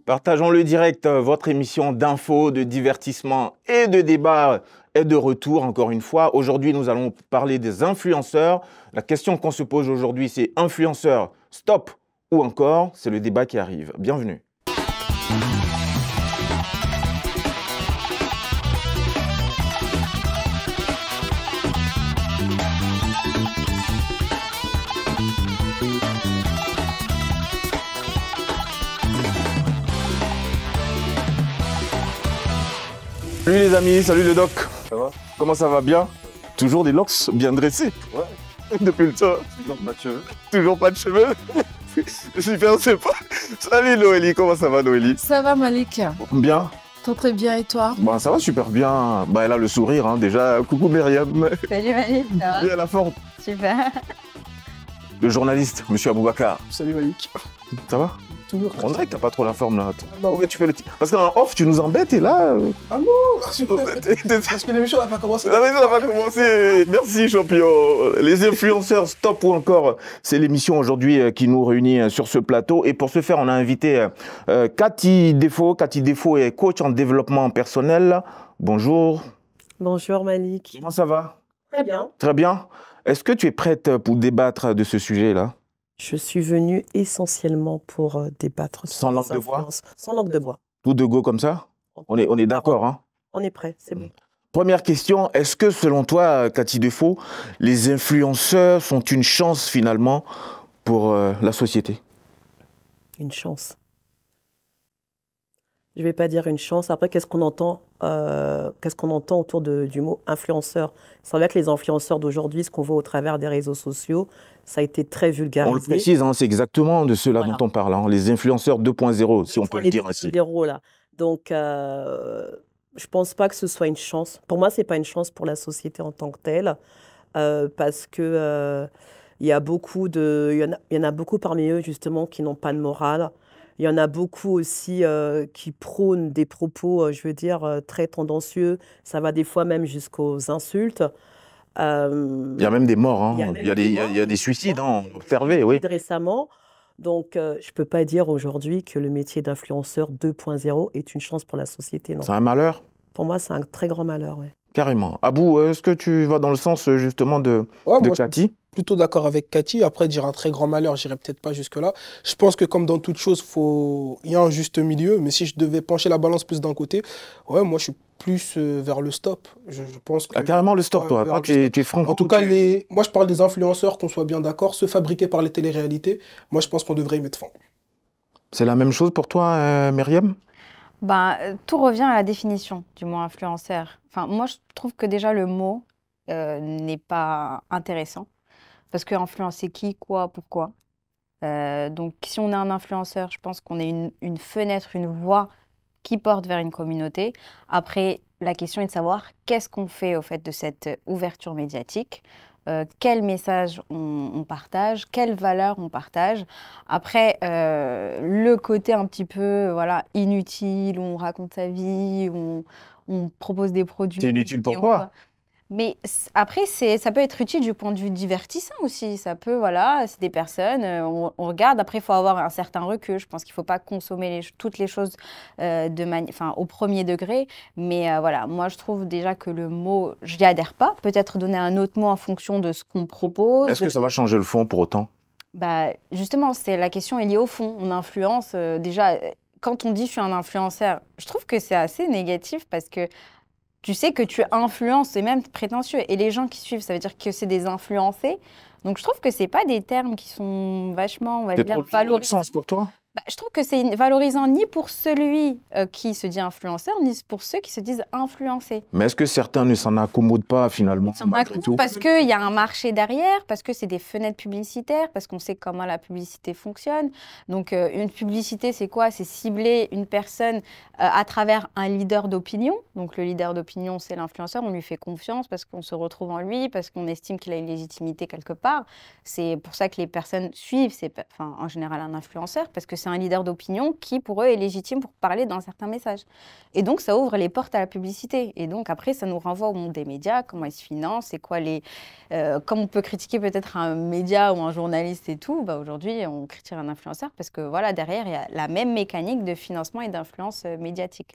Partageons le direct, votre émission d'infos, de divertissement et de débat est de retour encore une fois. Aujourd'hui, nous allons parler des influenceurs. La question qu'on se pose aujourd'hui, c'est influenceurs, stop ou encore, c'est le débat qui arrive. Bienvenue. Salut les amis, salut le doc. Ça va? Comment ça va bien? Toujours des locks bien dressés. Ouais. Depuis le temps. Toujours pas de cheveux. Toujours pas de cheveux. Super sympa. Salut Noélie, comment ça va Noélie? Ça va Malik? Bien. Très bien et toi? Bah, ça va super bien. Bah, elle a le sourire hein, déjà. Coucou Myriam. Salut Malik, ça va? Bien la forme. Super. Le journaliste, monsieur Aboubacar. Salut Malik. Ça va? Toujours. On dirait que t'as pas trop la forme là. Non. Ouais, tu fais le Parce qu'en off, tu nous embêtes et là. Ah non, parce que l'émission n'a pas commencé. La maison n'a pas commencé. Merci, champion. Les influenceurs, stop ou encore. C'est l'émission aujourd'hui qui nous réunit sur ce plateau. Et pour ce faire, on a invité Cathy Défaut. Cathy Défaut est coach en développement personnel. Bonjour. Bonjour Malik. Comment ça va? Très bien. Très bien. Est-ce que tu es prête pour débattre de ce sujet-là? Je suis venue essentiellement pour débattre Sans langue de bois? Sans langue de bois. Tout de go comme ça? On est d'accord, hein? On est prêt, c'est bon. Première question, est-ce que selon toi, Cathy Défaut, les influenceurs sont une chance finalement pour la société? Une chance. Je ne vais pas dire une chance. Après, qu'est-ce qu'on entend autour du mot influenceur? C'est vrai que les influenceurs d'aujourd'hui, ce qu'on voit au travers des réseaux sociaux, ça a été très vulgarisé. On le précise, hein, c'est exactement de cela Voilà. dont on parle, hein, les influenceurs 2.0, si on peut le dire ainsi. Là. Donc, je ne pense pas que ce soit une chance. Pour moi, ce n'est pas une chance pour la société en tant que telle, parce que il y en a beaucoup parmi eux, justement, qui n'ont pas de morale. Il y en a beaucoup aussi qui prônent des propos, je veux dire, très tendancieux. Ça va des fois même jusqu'aux insultes. Il y a même des morts, hein. Il y a des suicides hein, observés, oui. Récemment. Donc, je ne peux pas dire aujourd'hui que le métier d'influenceur 2.0 est une chance pour la société. Non. C'est un malheur? Pour moi, c'est un très grand malheur, oui. Carrément. Abou, est-ce que tu vas dans le sens justement de Cathy? Plutôt d'accord avec Cathy. Après, dire un très grand malheur, j'irai peut-être pas jusque-là. Je pense que comme dans toute chose, il y a un juste milieu. Mais si je devais pencher la balance plus d'un côté, ouais, moi, je suis plus vers le stop. Je pense que... Ah, carrément le stop, toi. vers Tu es franco. En tout cas, moi, je parle des influenceurs, qu'on soit bien d'accord, ceux fabriqués par les téléréalités. Moi, je pense qu'on devrait y mettre fin. C'est la même chose pour toi, Myriam? Tout revient à la définition du mot influenceur. Enfin, moi, je trouve que déjà le mot n'est pas intéressant. Parce que influencer qui, quoi, pourquoi. Donc, si on est un influenceur, je pense qu'on est une fenêtre, une voie qui porte vers une communauté. Après, la question est de savoir qu'est-ce qu'on fait au fait de cette ouverture médiatique, quel message on partage, quelles valeurs on partage. Après, le côté un petit peu inutile, où on raconte sa vie, où on propose des produits. C'est inutile pourquoi? Mais après, ça peut être utile du point de vue divertissant aussi. Ça peut, c'est des personnes, on regarde. Après, il faut avoir un certain recul. Je pense qu'il ne faut pas consommer toutes les choses au premier degré. Mais moi, je trouve déjà que le mot, je n'y adhère pas. Peut-être donner un autre mot en fonction de ce qu'on propose. Est-ce que ça va changer le fond pour autant? Justement, la question est liée au fond. On influence déjà. Quand on dit je suis un influenceur, je trouve que c'est assez négatif parce que tu sais que tu influences, c'est même prétentieux. Et les gens qui suivent, ça veut dire que c'est des influencés. Donc, je trouve que ce n'est pas des termes qui sont vachement, on va dire, valorisants. Sens pour toi? Je trouve que c'est valorisant ni pour celui qui se dit influenceur, ni pour ceux qui se disent influencés. Mais est-ce que certains ne s'en accommodent pas finalement, malgré tout? Parce qu'il y a un marché derrière, parce que c'est des fenêtres publicitaires, parce qu'on sait comment la publicité fonctionne. Donc, une publicité, c'est quoi? C'est cibler une personne à travers un leader d'opinion. Donc, le leader d'opinion, c'est l'influenceur. On lui fait confiance parce qu'on se retrouve en lui, parce qu'on estime qu'il a une légitimité quelque part. C'est pour ça que les personnes suivent, en général, un influenceur, parce que c'est c'est un leader d'opinion qui, pour eux, est légitime pour parler d'un certain message. Et donc, ça ouvre les portes à la publicité. Et donc, après, ça nous renvoie au monde des médias, comment ils se financent, c'est quoi les... comme on peut critiquer peut-être un média ou un journaliste et tout, bah, aujourd'hui, on critique un influenceur parce que, voilà, derrière, il y a la même mécanique de financement et d'influence médiatique.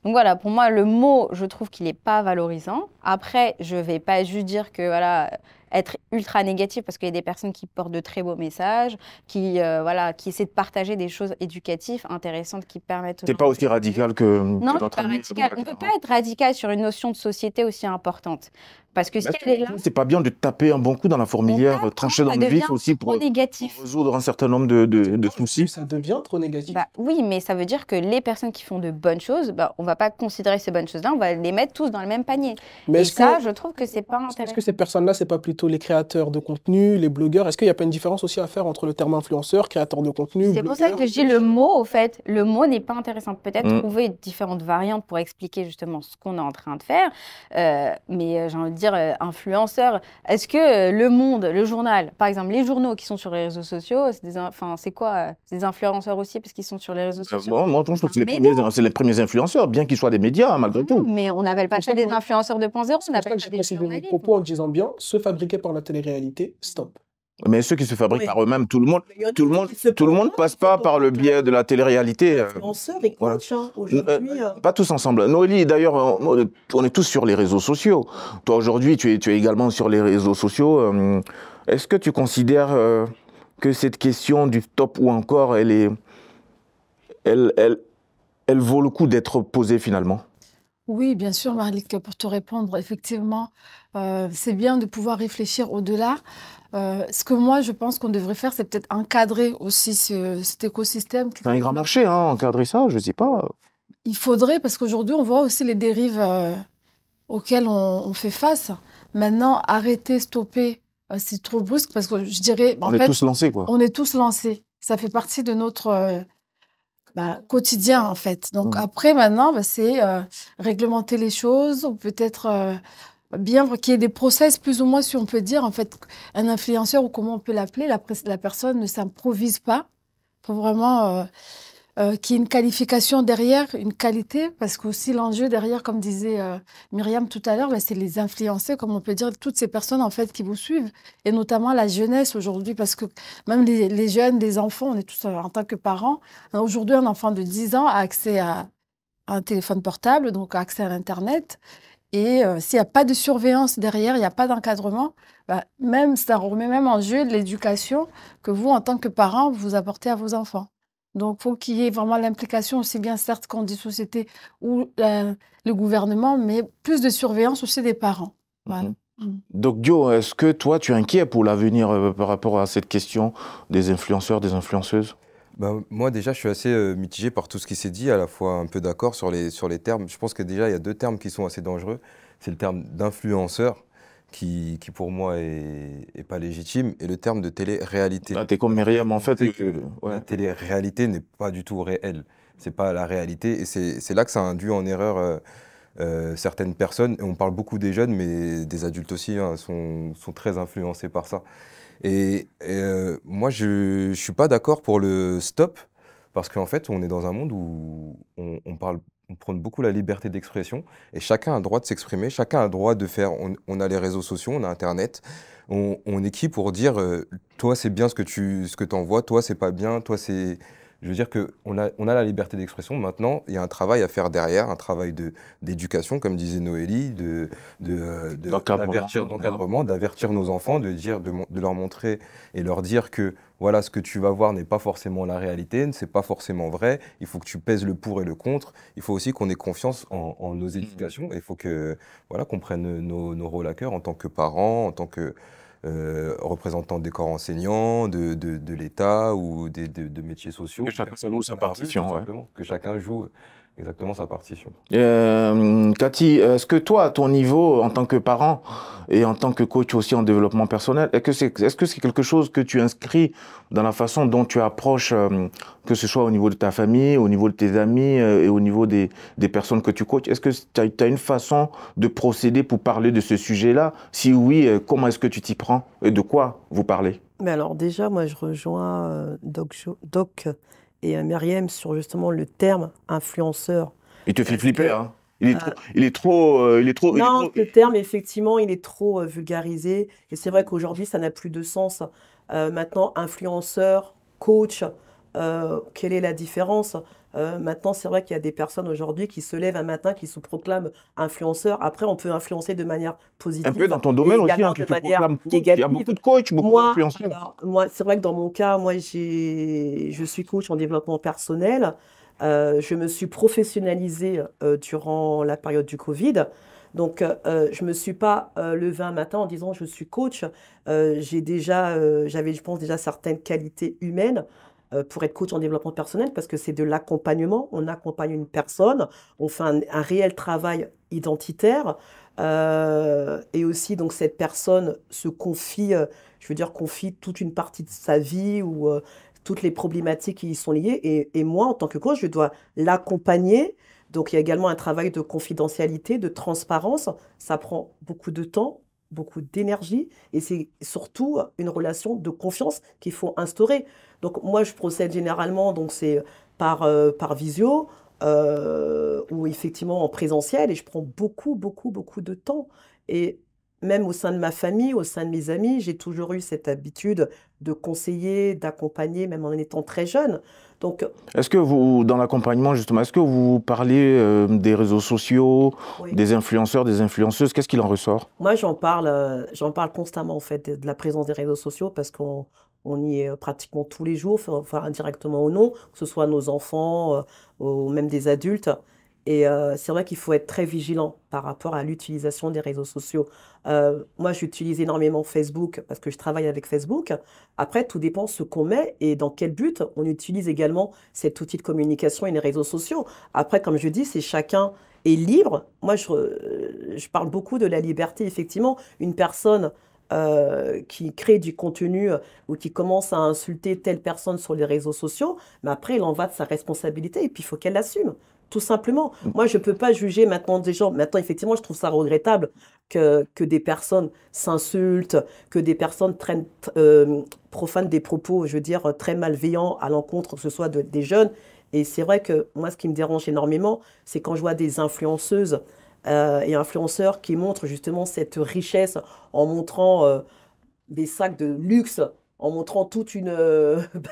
Donc voilà, pour moi, le mot, je trouve qu'il n'est pas valorisant. Après, je ne vais pas juste dire que, voilà, être ultra négatif parce qu'il y a des personnes qui portent de très beaux messages, voilà, qui essaient de partager des choses éducatives, intéressantes, qui permettent aux T'es gens pas de- aussi radical que Non, c'est notre pas ami radical. On ne peut pas être radical sur une notion de société aussi importante. Parce que si Mais elle est là, c'est pas bien de taper un bon coup dans la fourmilière, tape, trancher dans ça le vif devient aussi trop pour négatif. résoudre un certain nombre de soucis. Ça devient trop négatif. Bah, oui, mais ça veut dire que les personnes qui font de bonnes choses, bah, on ne va pas considérer ces bonnes choses-là, on va les mettre tous dans le même panier. Mais Et est-ce ça, que, je trouve que c'est pas est-ce intéressant. que ces personnes-là, c'est pas plutôt les créateurs de contenu, les blogueurs? Est-ce qu'il n'y a pas une différence aussi à faire entre le terme influenceur, créateur de contenu, C'est pour ça blogueur? que je dis le mot, au fait, le mot n'est pas intéressant. Peut-être Mm. trouver différentes variantes pour expliquer justement ce qu'on est en train de faire. Mais j'ai envie de dire influenceur. Est-ce que Le Monde, le journal, par exemple, les journaux qui sont sur les réseaux sociaux, c'est quoi c'est des influenceurs aussi parce qu'ils sont sur les réseaux sociaux? Moi, je trouve que Mais c'est les premiers influenceurs, bien qu'ils soient des médias, hein, malgré tout. Mais on n'appelle pas C'est ça pour des ça que- influenceurs 2.0, on C'est pour ça appelle que ça j'ai des précisé mon journalistes. propos en disant bien, ceux fabriqués par la télé-réalité, stop. Mais ceux qui se fabriquent Oui. par eux-mêmes, tout le monde qui se passe pas par le biais de la télé-réalité. Influenceurs et voilà. coachs, hein, aujourd'hui. Pas tous ensemble. Noélie, d'ailleurs, on est tous sur les réseaux sociaux. Toi, aujourd'hui, tu es également sur les réseaux sociaux. Est-ce que tu considères que cette question du stop ou encore, elle vaut le coup d'être posée finalement? Oui, bien sûr, Marlik, pour te répondre, effectivement, c'est bien de pouvoir réfléchir au-delà. Ce que moi, je pense qu'on devrait faire, c'est peut-être encadrer aussi cet écosystème. C'est un grand marché, hein, encadrer ça, je sais pas. Il faudrait, parce qu'aujourd'hui, on voit aussi les dérives auxquelles on fait face. Maintenant, arrêter, stopper, c'est trop brusque, parce que je dirais, en On est fait, tous lancés, quoi. on est tous lancés. Ça fait partie de notre quotidien, en fait. Donc après, maintenant, c'est réglementer les choses, ou peut-être bien qu'il y ait des process plus ou moins, si on peut dire, en fait, un influenceur, ou comment on peut l'appeler, la personne ne s'improvise pas. Il faut vraiment qu'il y ait une qualification derrière, une qualité, parce qu'aussi l'enjeu derrière, comme disait Myriam tout à l'heure, c'est les influencer, comme on peut dire, toutes ces personnes en fait qui vous suivent, et notamment la jeunesse aujourd'hui, parce que même les jeunes, les enfants, on est tous en tant que parents. Aujourd'hui, un enfant de 10 ans a accès à un téléphone portable, donc a accès à l'Internet, et s'il n'y a pas de surveillance derrière, il n'y a pas d'encadrement, même, ça remet même en jeu l'éducation que vous, en tant que parents, vous apportez à vos enfants. Donc, il faut qu'il y ait vraiment l'implication, aussi bien certes qu'on dit société ou le gouvernement, mais plus de surveillance aussi des parents. Voilà. Donc, Dio, est-ce que toi, tu es inquiet pour l'avenir par rapport à cette question des influenceurs, des influenceuses? Moi, déjà, je suis assez mitigé par tout ce qui s'est dit, à la fois un peu d'accord sur les termes. Je pense que déjà, il y a deux termes qui sont assez dangereux. C'est le terme d'influenceur, qui pour moi est pas légitime, et le terme de télé-réalité. Là, t'es comme Myriam, en fait. La télé-réalité n'est pas du tout réelle. C'est pas la réalité, et c'est là que ça induit en erreur certaines personnes. Et on parle beaucoup des jeunes, mais des adultes aussi hein, sont très influencés par ça. Et moi, je suis pas d'accord pour le stop, parce qu'en fait, on est dans un monde où on prône beaucoup la liberté d'expression, et chacun a le droit de s'exprimer, chacun a le droit de faire. On a les réseaux sociaux, on a Internet, on est qui pour dire toi c'est bien ce que t'envoies, toi c'est pas bien, toi c'est. Je veux dire qu'on a la liberté d'expression. Maintenant, il y a un travail à faire derrière, un travail d'éducation, comme disait Noélie, d'encadrement, d'avertir nos enfants, de leur montrer et leur dire que voilà, ce que tu vas voir n'est pas forcément la réalité, c'est pas forcément vrai. Il faut que tu pèses le pour et le contre. Il faut aussi qu'on ait confiance en nos éducations. Et il faut qu'on prenne nos rôles à cœur en tant que parents, en tant que représentants des corps enseignants, de l'État ou de métiers sociaux. Que chacun joue sa partition. Ouais. Que chacun joue exactement sa partition. Cathy, est-ce que toi, à ton niveau, en tant que parent et en tant que coach aussi en développement personnel, est-ce que c'est quelque chose que tu inscris dans la façon dont tu approches, que ce soit au niveau de ta famille, au niveau de tes amis et au niveau des personnes que tu coaches? Est-ce que tu as une façon de procéder pour parler de ce sujet-là? Si oui, comment est-ce que tu t'y prends et de quoi vous parlez? Mais alors déjà, moi, je rejoins Doc et Myriam sur justement le terme influenceur. Il te fait Parce flipper, que, hein. non, le terme, effectivement, il est trop vulgarisé. Et c'est vrai qu'aujourd'hui, ça n'a plus de sens. Maintenant, influenceur, coach, quelle est la différence? Maintenant, c'est vrai qu'il y a des personnes aujourd'hui qui se lèvent un matin, qui se proclament influenceurs. Après, on peut influencer de manière Un peu positive dans ton et domaine aussi, également hein, tu de te manière proclames coach. Il y a beaucoup négative. de coachs, beaucoup Moi, d'influenceurs. alors, moi, c'est vrai que dans mon cas, moi, je suis coach en développement personnel. Je me suis professionnalisée durant la période du Covid. Donc, je ne me suis pas levée un matin en disant je suis coach. J'avais, je pense, déjà certaines qualités humaines pour être coach en développement personnel parce que c'est de l'accompagnement. On accompagne une personne, on fait un réel travail identitaire. Et aussi, donc, cette personne se confie, je veux dire, confie toute une partie de sa vie ou toutes les problématiques qui y sont liées. Et moi, en tant que coach, je dois l'accompagner. Donc, il y a également un travail de confidentialité, de transparence. Ça prend beaucoup de temps, beaucoup d'énergie. Et c'est surtout une relation de confiance qu'il faut instaurer. Donc, moi, je procède généralement, donc c'est par visio ou effectivement en présentiel. Et je prends beaucoup, beaucoup, beaucoup de temps. Et même au sein de ma famille, au sein de mes amis, j'ai toujours eu cette habitude de conseiller, d'accompagner, même en étant très jeune. Donc, Est-ce que vous, dans l'accompagnement justement, est-ce que vous parlez des réseaux sociaux, oui. des influenceurs, des influenceuses? Qu'est-ce qu'il en ressort? Moi, j'en parle constamment en fait de la présence des réseaux sociaux parce qu'on y est pratiquement tous les jours, enfin indirectement ou non, que ce soit nos enfants ou même des adultes. Et c'est vrai qu'il faut être très vigilant par rapport à l'utilisation des réseaux sociaux. Moi, j'utilise énormément Facebook parce que je travaille avec Facebook. Après, tout dépend ce qu'on met et dans quel but on utilise également cet outil de communication et les réseaux sociaux. Après, comme je dis, c'est chacun est libre. Moi, je parle beaucoup de la liberté, effectivement. Une personne qui crée du contenu ou qui commence à insulter telle personne sur les réseaux sociaux, mais après, il en va de sa responsabilité et puis il faut qu'elle l'assume. Tout simplement. Moi, je ne peux pas juger maintenant des gens. Maintenant, effectivement, je trouve ça regrettable que des personnes s'insultent, que des personnes profanent des propos, je veux dire, très malveillants à l'encontre, que ce soit des jeunes. Et c'est vrai que moi, ce qui me dérange énormément, c'est quand je vois des influenceuses et influenceurs qui montrent justement cette richesse en montrant des sacs de luxe, en montrant toute une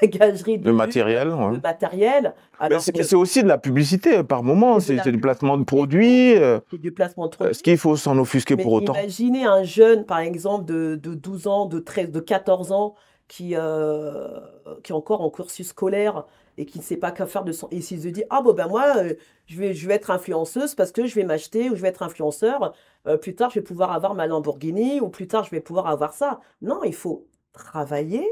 bagagerie de Le luxe, matériel, ouais. de matériel, Mais alors c'est que c'est aussi de la publicité par moment, c'est de c'est la du placement de publicité, produits. c'est du placement de Est-ce produits. qu'il faut s'en offusquer Mais pour autant? imaginez un jeune, par exemple, de 12 ans, de 13, de 14 ans, qui est encore en cursus scolaire et qui ne sait pas quoi faire de son... Et s'il se dit, ah bon ben moi, je vais être influenceuse parce que je vais m'acheter ou je vais être influenceur, plus tard je vais pouvoir avoir ma Lamborghini ou plus tard je vais pouvoir avoir ça. Non, il faut travailler.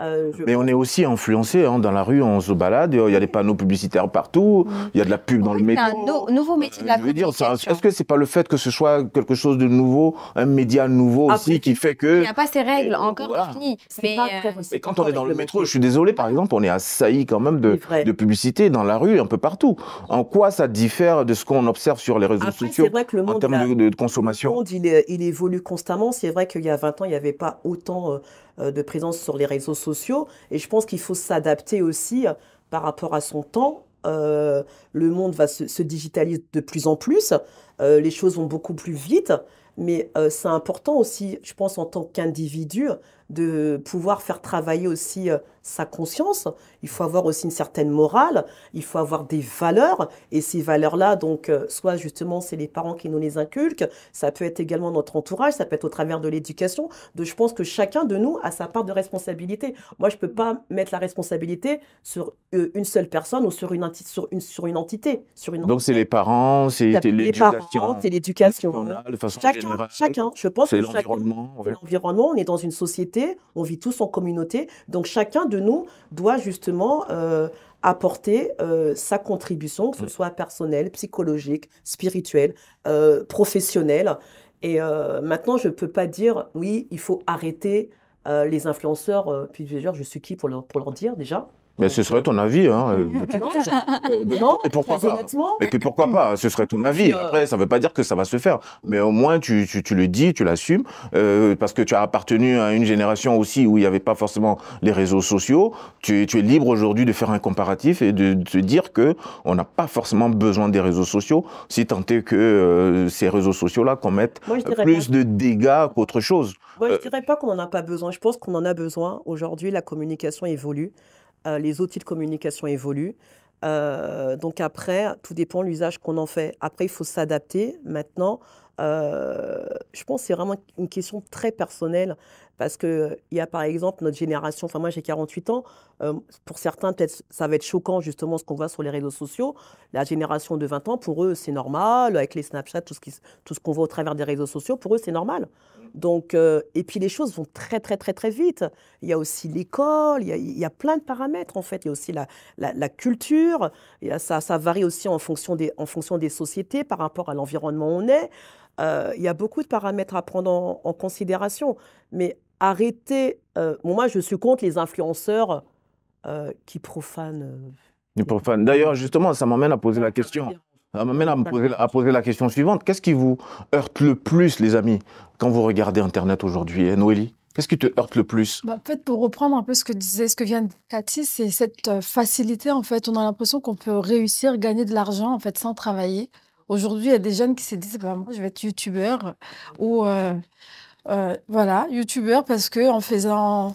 Je Mais on pense est aussi influencé, hein, dans la rue, on se balade, il y a des panneaux publicitaires partout, il y a de la pub dans En le fait, c'est un métro. nouveau métier de la Je veux dire, communication. est-ce que c'est pas le fait que ce soit quelque chose de nouveau, un média nouveau après, aussi, qui fait Il que... n'y a pas ces règles encore Voilà. définies. c'est Mais pas très, Mais c'est quand pas on est encore dans le métro, je réglementé. suis désolé, par exemple, on est assailli quand même C'est de vrai. publicité dans la rue, un peu partout. En quoi ça diffère de ce qu'on observe sur les réseaux Après, c'est sociaux vrai que le en monde, termes de le consommation? monde, il évolue constamment. C'est vrai qu'il y a 20 ans, il n'y avait pas autant de présence sur les réseaux sociaux. Et je pense qu'il faut s'adapter aussi par rapport à son temps. Le monde va se digitalise de plus en plus. Les choses vont beaucoup plus vite. Mais c'est important aussi, je pense, en tant qu'individu, de pouvoir faire travailler aussi sa conscience. Il faut avoir aussi une certaine morale. Il faut avoir des valeurs. Et ces valeurs-là, donc, soit justement, c'est les parents qui nous les inculquent. Ça peut être également notre entourage. Ça peut être au travers de l'éducation. Donc, je pense que chacun de nous a sa part de responsabilité. Moi, je ne peux pas mettre la responsabilité sur une seule personne ou sur une entité. Sur une Donc c'est les entité. parents, c'est Les l'éducation parents, c'est l'éducation. nationale de façon Chacun, générale, je pense c'est que chacun, l'environnement. c'est Ouais. l'environnement, on est dans une société, on vit tous en communauté, donc chacun de nous doit justement apporter sa contribution, que ce soit personnelle, psychologique, spirituelle, professionnelle. Et maintenant, je ne peux pas dire, oui, il faut arrêter les influenceurs, puis je veux dire, je suis qui pour leur dire déjà? Mais ce serait ton avis, hein. Non, Et pourquoi très pas? honnêtement. Et puis pourquoi pas? Ce serait ton avis. Après, ça ne veut pas dire que ça va se faire. Mais au moins, tu le dis, tu l'assumes, parce que tu as appartenu à une génération aussi où il n'y avait pas forcément les réseaux sociaux. Tu es libre aujourd'hui de faire un comparatif et de te dire que on n'a pas forcément besoin des réseaux sociaux, si tant est que ces réseaux sociaux-là commettent Moi, je dirais plus de dégâts qu'autre chose. Moi, je dirais pas qu'on n'en a pas besoin. Je pense qu'on en a besoin. Aujourd'hui, la communication évolue. Les outils de communication évoluent. Donc après, tout dépend de l'usage qu'on en fait. Après, il faut s'adapter. Maintenant, je pense que c'est vraiment une question très personnelle parce qu'il y a par exemple notre génération, enfin moi j'ai 48 ans, pour certains peut-être ça va être choquant justement ce qu'on voit sur les réseaux sociaux. La génération de 20 ans, pour eux c'est normal, avec les Snapchat, tout ce qu'on voit au travers des réseaux sociaux, pour eux c'est normal. Donc, et puis les choses vont très très très très vite. Il y a aussi l'école, il y a plein de paramètres en fait. Il y a aussi la culture, ça varie aussi en fonction des sociétés par rapport à l'environnement où on est. Il y a beaucoup de paramètres à prendre en considération. Mais arrêtez. Bon, moi, je suis contre les influenceurs qui profanent. D'ailleurs, justement, ça m'amène à poser la question. Ça m'amène à poser la question suivante. Qu'est-ce qui vous heurte le plus, les amis, quand vous regardez Internet aujourd'hui, Noélie? Qu'est-ce qui te heurte le plus? En fait, pour reprendre un peu ce que vient de dire Cathy, c'est cette facilité, en fait. On a l'impression qu'on peut réussir, gagner de l'argent, en fait, sans travailler. Aujourd'hui, il y a des jeunes qui se disent, bah, moi, je vais être youtubeur ou voilà, youtubeur parce que en faisant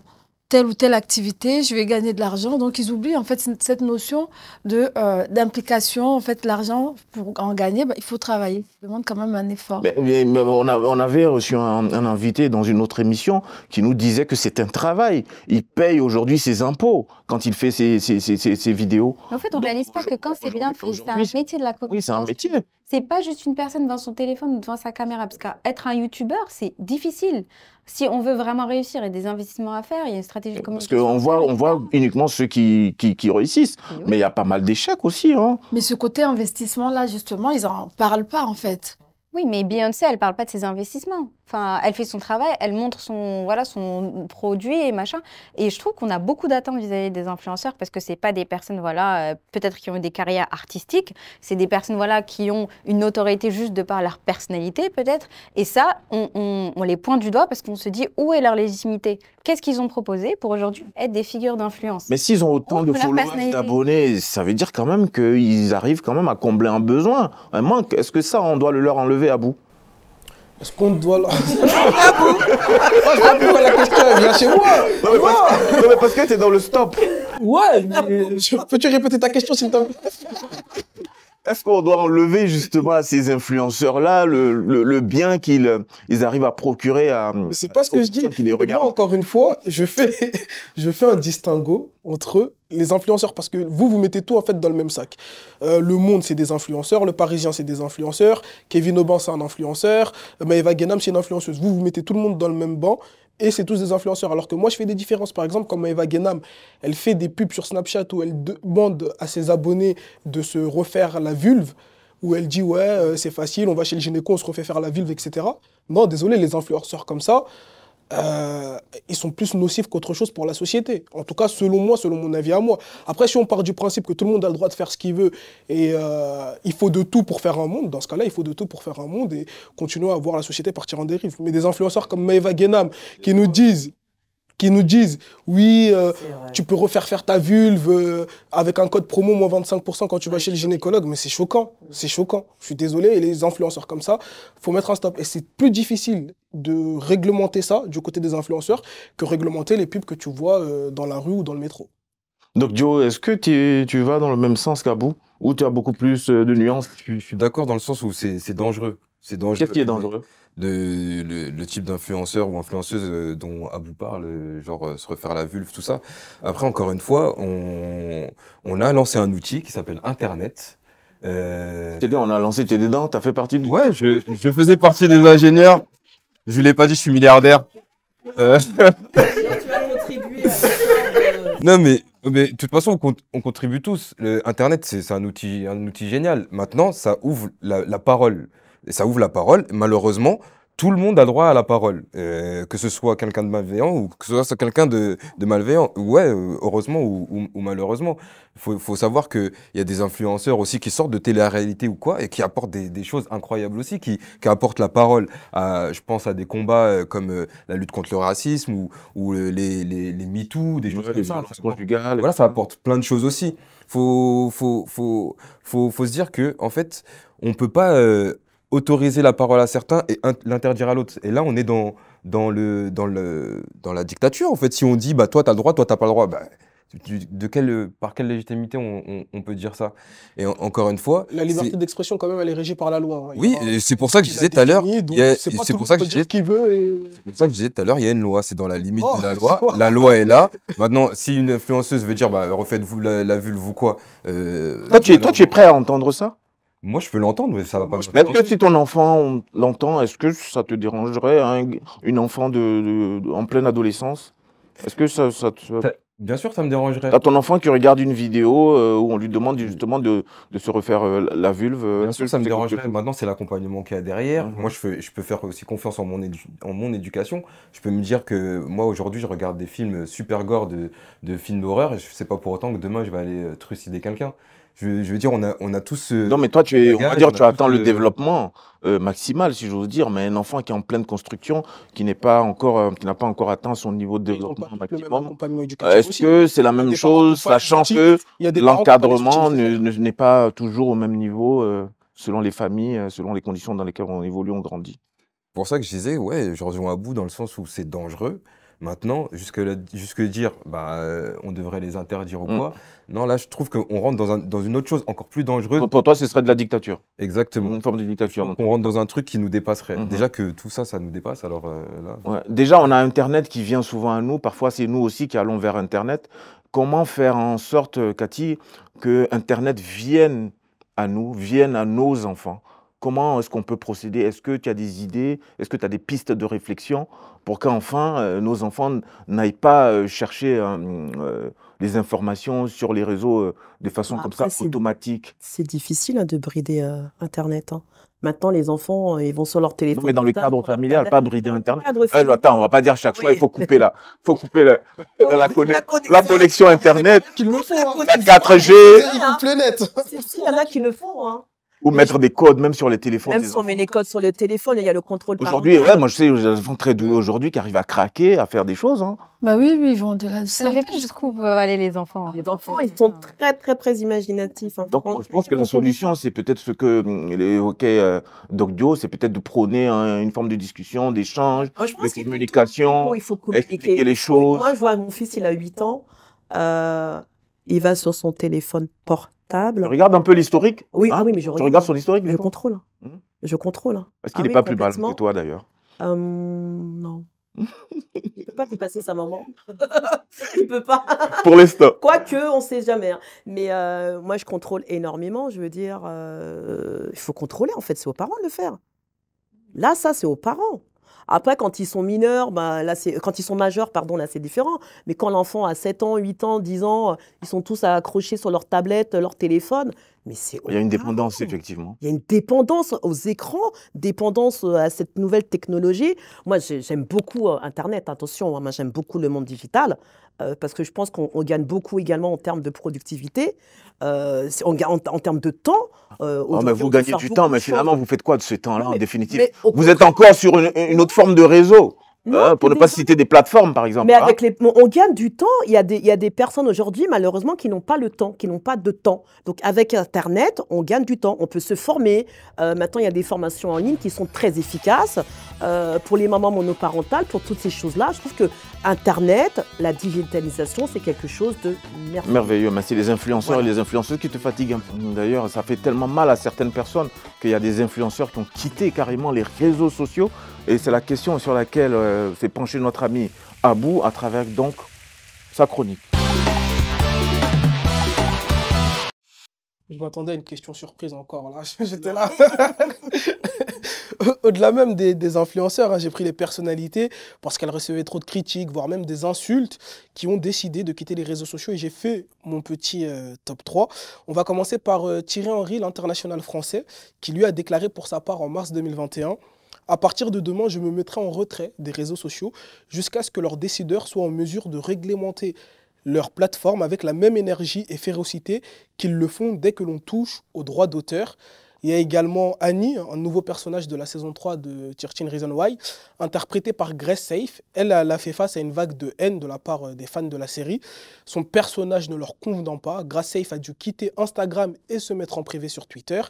telle ou telle activité, je vais gagner de l'argent. Donc, ils oublient en fait cette notion d'implication. En fait, l'argent, pour en gagner, bah, il faut travailler. Ça demande quand même un effort. Mais on avait reçu un invité dans une autre émission qui nous disait que c'est un travail. Il paye aujourd'hui ses impôts quand il fait ses vidéos. En fait, on ne réalise pas que quand c'est bien fait, c'est un métier de la communication. Oui, c'est un métier. C'est pas juste une personne devant son téléphone ou devant sa caméra. Parce qu'être un youtubeur, c'est difficile. Si on veut vraiment réussir, il y a des investissements à faire, il y a une stratégie de Parce communication. qu'on voit uniquement ceux qui réussissent. Oui. Mais il y a pas mal d'échecs aussi, hein. Mais ce côté investissement-là, justement, ils n'en parlent pas, en fait. Oui, mais Beyoncé, elle parle pas de ses investissements. Enfin, elle fait son travail, elle montre son produit et machin. Et je trouve qu'on a beaucoup d'attentes vis-à-vis des influenceurs parce que c'est pas des personnes, peut-être qui ont eu des carrières artistiques. C'est des personnes, qui ont une autorité juste de par leur personnalité, peut-être. Et ça, on les pointe du doigt parce qu'on se dit où est leur légitimité? Qu'est-ce qu'ils ont proposé pour aujourd'hui être des figures d'influence? Mais s'ils ont autant de Leur followers, personnalité. d'abonnés, ça veut dire quand même qu'ils arrivent quand même à combler un besoin, un manque. Est-ce que ça, on doit le leur enlever à bout? Est-ce qu'on doit... Moi, je la question, elle vient chez moi. Non, mais parce que t'es dans le stop. Ouais, mais peux-tu répéter ta question, s'il te plaît? Est-ce qu'on doit enlever justement à ces influenceurs-là le bien qu'ils arrivent à procurer à... C'est pas ce que je dis. qui les Moi, regardent. encore une fois, je fais un distinguo entre les influenceurs parce que vous mettez tout en fait dans le même sac. Le Monde, c'est des influenceurs. Le Parisien, c'est des influenceurs. Kevin Auban, c'est un influenceur. Maëva Guénam, c'est une influenceuse. Vous mettez tout le monde dans le même banc et c'est tous des influenceurs. Alors que moi, je fais des différences. Par exemple, comme Maëva Guénam, elle fait des pubs sur Snapchat où elle demande à ses abonnés de se refaire la vulve, où elle dit ouais, c'est facile, on va chez le gynéco, on se refait faire la vulve, etc. Non, désolé, les influenceurs comme ça, ils sont plus nocifs qu'autre chose pour la société. En tout cas, selon moi, selon mon avis à moi. Après, si on part du principe que tout le monde a le droit de faire ce qu'il veut et il faut de tout pour faire un monde, dans ce cas-là, il faut de tout pour faire un monde et continuer à voir la société partir en dérive. Mais des influenceurs comme Maëva Guénam qui nous disent oui, tu peux refaire faire ta vulve avec un code promo moins 25% quand tu vas chez le gynécologue, mais c'est choquant, c'est choquant. Je suis désolé, et les influenceurs comme ça, faut mettre un stop. Et c'est plus difficile de réglementer ça du côté des influenceurs que réglementer les pubs que tu vois dans la rue ou dans le métro. Donc Joe, est-ce que tu vas dans le même sens qu'Abou ou tu as beaucoup plus de nuances? Je suis d'accord dans le sens où c'est dangereux. C'est dangereux. Qu'est-ce qui est dangereux? Le type d'influenceur ou influenceuse dont Abou parle, genre se refaire la vulve, tout ça. Après, encore une fois, on a lancé un outil qui s'appelle Internet. C'est-à-dire, on a lancé tes dents, t'as fait partie du... Ouais, je faisais partie des ingénieurs. Je l'ai pas dit, je suis milliardaire. Non, mais de toute façon, on contribue tous. Internet, c'est un outil génial. Maintenant, ça ouvre la parole. Et ça ouvre la parole. Malheureusement, tout le monde a droit à la parole, que ce soit quelqu'un de malveillant ou que ce soit quelqu'un de malveillant. Ouais, heureusement ou malheureusement. Faut savoir qu'il y a des influenceurs aussi qui sortent de télé-réalité ou quoi et qui apportent des choses incroyables aussi, qui apportent la parole. Je pense à des combats comme la lutte contre le racisme ou les MeToo, des choses Ouais, comme les ça. violences conjugales. Voilà, ça apporte plein de choses aussi. Faut se dire que, en fait, on peut pas autoriser la parole à certains et l'interdire à l'autre. Et là, on est dans la dictature, en fait. Si on dit, bah, toi, tu as le droit, toi, tu n'as pas le droit, bah, par quelle légitimité on peut dire ça? Et encore une fois, La liberté d'expression, quand même, elle est régie par la loi. Hein. oui, et c'est pour ça que je disais tout à l'heure, C'est pas tout le monde peut dire ce qu'il veut. c'est pour ça que je disais tout à l'heure, il y a une loi, c'est dans la limite Oh, de la c'est loi. quoi? La loi est là. Maintenant, si une influenceuse veut dire, bah, refaites-vous la vulve ou quoi, Toi, tu es prêt à entendre ça? moi, je peux l'entendre, mais ça va pas me Mais est-ce que changer. si ton enfant l'entend, est-ce que ça te dérangerait, hein, une enfant en pleine adolescence? Est-ce que Bien sûr, ça me dérangerait. t'as ton enfant qui regarde une vidéo où on lui demande justement de se refaire la vulve? Bien Est-ce sûr, que ça me c'est quelque dérangerait. chose- Maintenant, c'est l'accompagnement qu'il y a derrière. Mhm. Moi, je peux faire aussi confiance en mon éducation. Je peux me dire que moi, aujourd'hui, je regarde des films super gore de films d'horreur et je sais pas pour autant que demain, je vais aller trucider quelqu'un. Je veux dire, on a tous Non, mais toi, on va bagage, dire, on a tu tous attends le développement maximal, si j'ose dire, mais un enfant qui est en pleine construction, qui n'a pas encore atteint son niveau de Ils n'ont pas développement tous le même maximum, accompagnement éducatif est-ce aussi. que c'est la Il y a même des parents chose, qui n'ont pas sachant les que outils, il y a des parents qui n'ont pas les outils l'encadrement nécessaires. n'est pas toujours au même niveau selon les familles, selon les conditions dans lesquelles on évolue, on grandit? pour ça que je disais, ouais, je rejoins à bout dans le sens où c'est dangereux. Maintenant, jusque dire, bah, on devrait les interdire ou Mm. quoi. Non, là, je trouve qu'on rentre dans une autre chose encore plus dangereuse. Pour toi, ce serait de la dictature, Exactement. une forme de dictature. On rentre dans un truc qui nous dépasserait. Mhm. Déjà que tout ça, ça nous dépasse, alors là. Ouais. Déjà, on a Internet qui vient souvent à nous. Parfois, c'est nous aussi qui allons vers Internet. Comment faire en sorte, Cathy, que Internet vienne à nous, vienne à nos enfants? Comment est-ce qu'on peut procéder? Est-ce que tu as des idées? Est-ce que tu as des pistes de réflexion pour qu'enfin, nos enfants n'aillent pas chercher les informations sur les réseaux de façon comme ça, Après, automatique? c'est difficile hein, de brider Internet. Hein. Maintenant, les enfants, ils vont sur leur Non, téléphone. mais dans le portable, cadre sur familial, Internet. pas brider Internet. Cadre Attends, on va pas dire chaque fois, Oui. il faut couper la connexion. connexion Internet, Qu'ils le font. Hein. 4G, Il coupe le net. Il y en a qui le font. Hein. ou mettre des codes même sur les téléphones Même des si on enfants. met les codes sur le téléphone, il y a le contrôle Aujourd'hui, parental. ouais, moi je sais, j'ai des enfants très doués aujourd'hui qui arrivent à craquer, à faire des choses. Hein. Bah oui, oui, ils vont de la Ça fait plus jusqu'où peuvent aller les enfants. Les enfants, ils sont très, très, très imaginatifs. Hein. Donc, je pense que la solution, c'est peut-être ce que évoquait Doc Dio, c'est peut-être de prôner une forme de discussion, d'échange, Moi, je de pense qu'il communication, faut expliquer communiquer. les choses. Moi, je vois mon fils, il a 8 ans. Il va sur son téléphone portable. Regarde un peu l'historique. Oui, hein. ah oui, mais je Tu regarde. regardes son historique, Je des fois. contrôle. Hmm. Je contrôle. Hein. Est-ce qu'il Ah n'est oui, pas plus bas que complètement. toi d'ailleurs? Non. Il peut pas dépasser sa maman. Il peut pas. Pour l'instant. Quoique, on sait jamais. Hein. Mais moi, je contrôle énormément. Je veux dire, il faut contrôler. En fait, c'est aux parents de le faire. Là, ça, c'est aux parents. Après, quand ils sont mineurs, bah, là, quand ils sont majeurs, pardon, là, c'est différent. Mais quand l'enfant a 7 ans, 8 ans, 10 ans, ils sont tous accrochés sur leur tablette, leur téléphone. Mais c'est Il y a une aux dépendance, parents. effectivement. Il y a une dépendance aux écrans, dépendance à cette nouvelle technologie. Moi, j'aime beaucoup Internet, attention, hein, moi j'aime beaucoup le monde digital, parce que je pense qu'on gagne beaucoup également en termes de productivité, en termes de temps. Oh, Aujourd'hui, mais on vous peut gagnez faire du beaucoup temps, de mais choses. finalement, vous faites quoi de ce temps-là, en Mais- définitive? mais au Vous êtes contraire- encore sur une autre forme de réseau, Non, pour ne c'est pas des- citer des plateformes, par exemple. Mais hein. avec on gagne du temps. Il y a des personnes aujourd'hui, malheureusement, qui n'ont pas le temps, qui n'ont pas de temps. Donc, avec Internet, on gagne du temps. On peut se former. Maintenant, il y a des formations en ligne qui sont très efficaces pour les mamans monoparentales, pour toutes ces choses-là. Je trouve que Internet, la digitalisation, c'est quelque chose de merveilleux. Merveilleux, mais c'est les influenceurs Voilà. et les influenceuses qui te fatiguent. D'ailleurs, ça fait tellement mal à certaines personnes qu'il y a des influenceurs qui ont quitté carrément les réseaux sociaux. Et c'est la question sur laquelle s'est penché notre ami Abou à travers donc sa chronique. Je m'attendais à une question surprise encore, là. J'étais là. Au-delà même des influenceurs, hein, j'ai pris les personnalités parce qu'elles recevaient trop de critiques, voire même des insultes, qui ont décidé de quitter les réseaux sociaux et j'ai fait mon petit top 3. On va commencer par Thierry Henry, l'international français, qui lui a déclaré pour sa part en mars 2021: À partir de demain, je me mettrai en retrait des réseaux sociaux jusqu'à ce que leurs décideurs soient en mesure de réglementer leur plateforme avec la même énergie et férocité qu'ils le font dès que l'on touche aux droits d'auteur. Il y a également Annie, un nouveau personnage de la saison 3 de 13 Reasons Why, interprété par Grace Safe. Elle a fait face à une vague de haine de la part des fans de la série. Son personnage ne leur convenant pas, Grace Safe a dû quitter Instagram et se mettre en privé sur Twitter.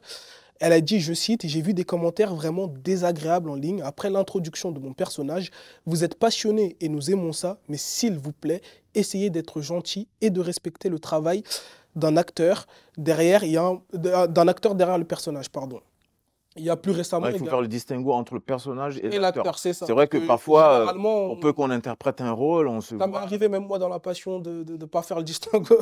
Elle a dit, je cite, « J'ai vu des commentaires vraiment désagréables en ligne après l'introduction de mon personnage. Vous êtes passionnés et nous aimons ça, mais s'il vous plaît, essayez d'être gentil et de respecter le travail d'un acteur derrière, d'un acteur derrière le personnage, pardon. » Il y a plus récemment... Il faut faire le distinguo entre le personnage et l'acteur. l'acteur, c'est ça. C'est vrai que parfois, généralement, on peut qu'on interprète un rôle, on se ça m'est voit. arrivé même moi dans la passion de ne pas faire le distinguo.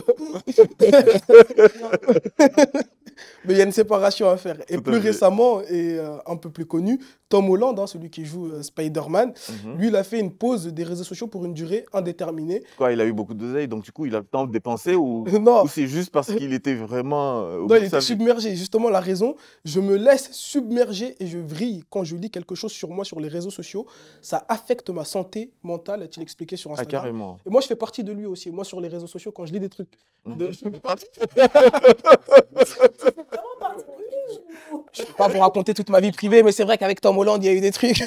Mais il y a une séparation à faire. Et Tout à plus fait. récemment, et un peu plus connu, Tom Holland, hein, celui qui joue Spider-Man, lui, il a fait une pause des réseaux sociaux pour une durée indéterminée. Quoi, il a eu beaucoup d'oseille, donc du coup, il a le temps de dépenser ou Non, c'est juste parce qu'il était vraiment au non, bout il de sa était vie. submergé. Justement, la raison, je me laisse submerger et je vrille quand je lis quelque chose sur moi sur les réseaux sociaux. Ça affecte ma santé mentale, a-t-il expliqué sur Ah, Instagram. carrément. Et moi, je fais partie de lui aussi. Moi, sur les réseaux sociaux, quand je lis des trucs. de- Je ne vais pas vous raconter toute ma vie privée, mais c'est vrai qu'avec Tom Holland, il y a eu des trucs.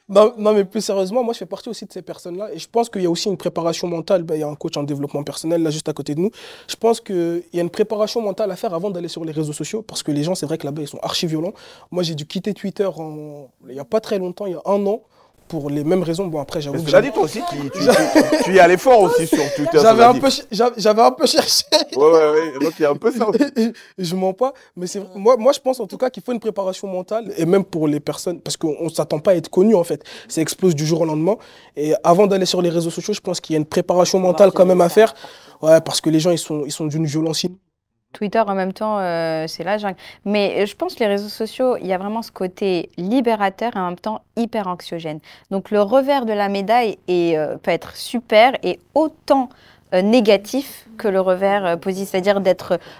Non, non, mais plus sérieusement, moi, je fais partie aussi de ces personnes-là. Et je pense qu'il y a aussi une préparation mentale. Ben, il y a un coach en développement personnel, là, juste à côté de nous. Je pense qu'il y a une préparation mentale à faire avant d'aller sur les réseaux sociaux. Parce que les gens, c'est vrai que là-bas, ils sont archi violents. Moi, j'ai dû quitter Twitter il n'y a pas très longtemps, il y a 1 an, pour les mêmes raisons. Bon, après, j'avoue Mais que tu l'as dit toi aussi, tu y allais fort aussi sur Twitter. j'avais cela un dit. peu, j'avais un peu cherché. Ouais, donc il y a un peu ça aussi. Je mens pas, mais c'est moi je pense en tout cas qu'il faut une préparation mentale et même pour les personnes parce qu'on s'attend pas à être connu en fait. Ça explose du jour au lendemain et avant d'aller sur les réseaux sociaux, je pense qu'il y a une préparation mentale quand même à faire. Ouais, parce que les gens ils sont d'une violence. Twitter, en même temps, c'est la jungle. Mais je pense que les réseaux sociaux, il y a vraiment ce côté libérateur et en même temps hyper anxiogène. Donc, le revers de la médaille peut être super et autant négatif que le revers positif, c'est-à-dire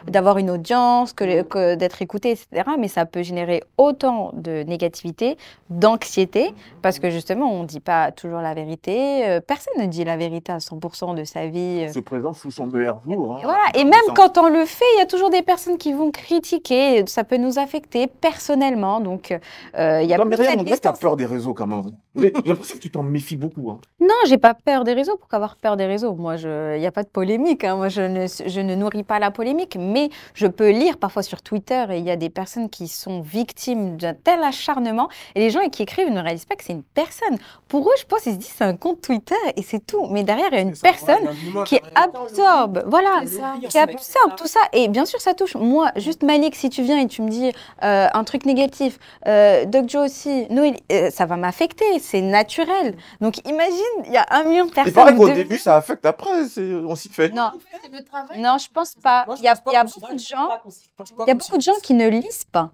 d'avoir une audience, que d'être écouté, etc. Mais ça peut générer autant de négativité, d'anxiété, parce que justement, on ne dit pas toujours la vérité. Personne ne dit la vérité à 100% de sa vie. Se présente sous son meilleur jour. Hein. Et voilà. Et même quand on le fait, il y a toujours des personnes qui vont critiquer. Ça peut nous affecter personnellement. Donc, il y a Non, plus mais rien, cette on dirait que tu as distance. peur des réseaux quand même. J'ai l'impression que tu t'en méfies beaucoup. Hein. Non, j'ai pas peur des réseaux. Pourquoi avoir peur des réseaux? Moi, il n'y a pas de polémique. Hein. Moi, je ne nourris pas la polémique. Mais je peux lire parfois sur Twitter et il y a des personnes qui sont victimes d'un tel acharnement. Et les gens qui écrivent ne réalisent pas que c'est une personne. Pour eux, je pense qu'ils se disent c'est un compte Twitter et c'est tout. Mais derrière, il y a une personne qui absorbe. Voilà. C'est ça. Qui absorbe tout ça. Et bien sûr, ça touche. Moi, juste Malik, si tu viens et tu me dis un truc négatif, Doc Joe aussi, Noélie, ça va m'affecter. C'est naturel. Donc, imagine, il y a 1 million de Il personnes. paraît qu'au début, ça affecte. Après, on s'y fait. Non, C'est le travail. non, je pense pas. Moi, je Il y a, pense pas il y a qu'on s'y beaucoup de fait. gens. Il Il y a beaucoup de gens qui ne lisent pas.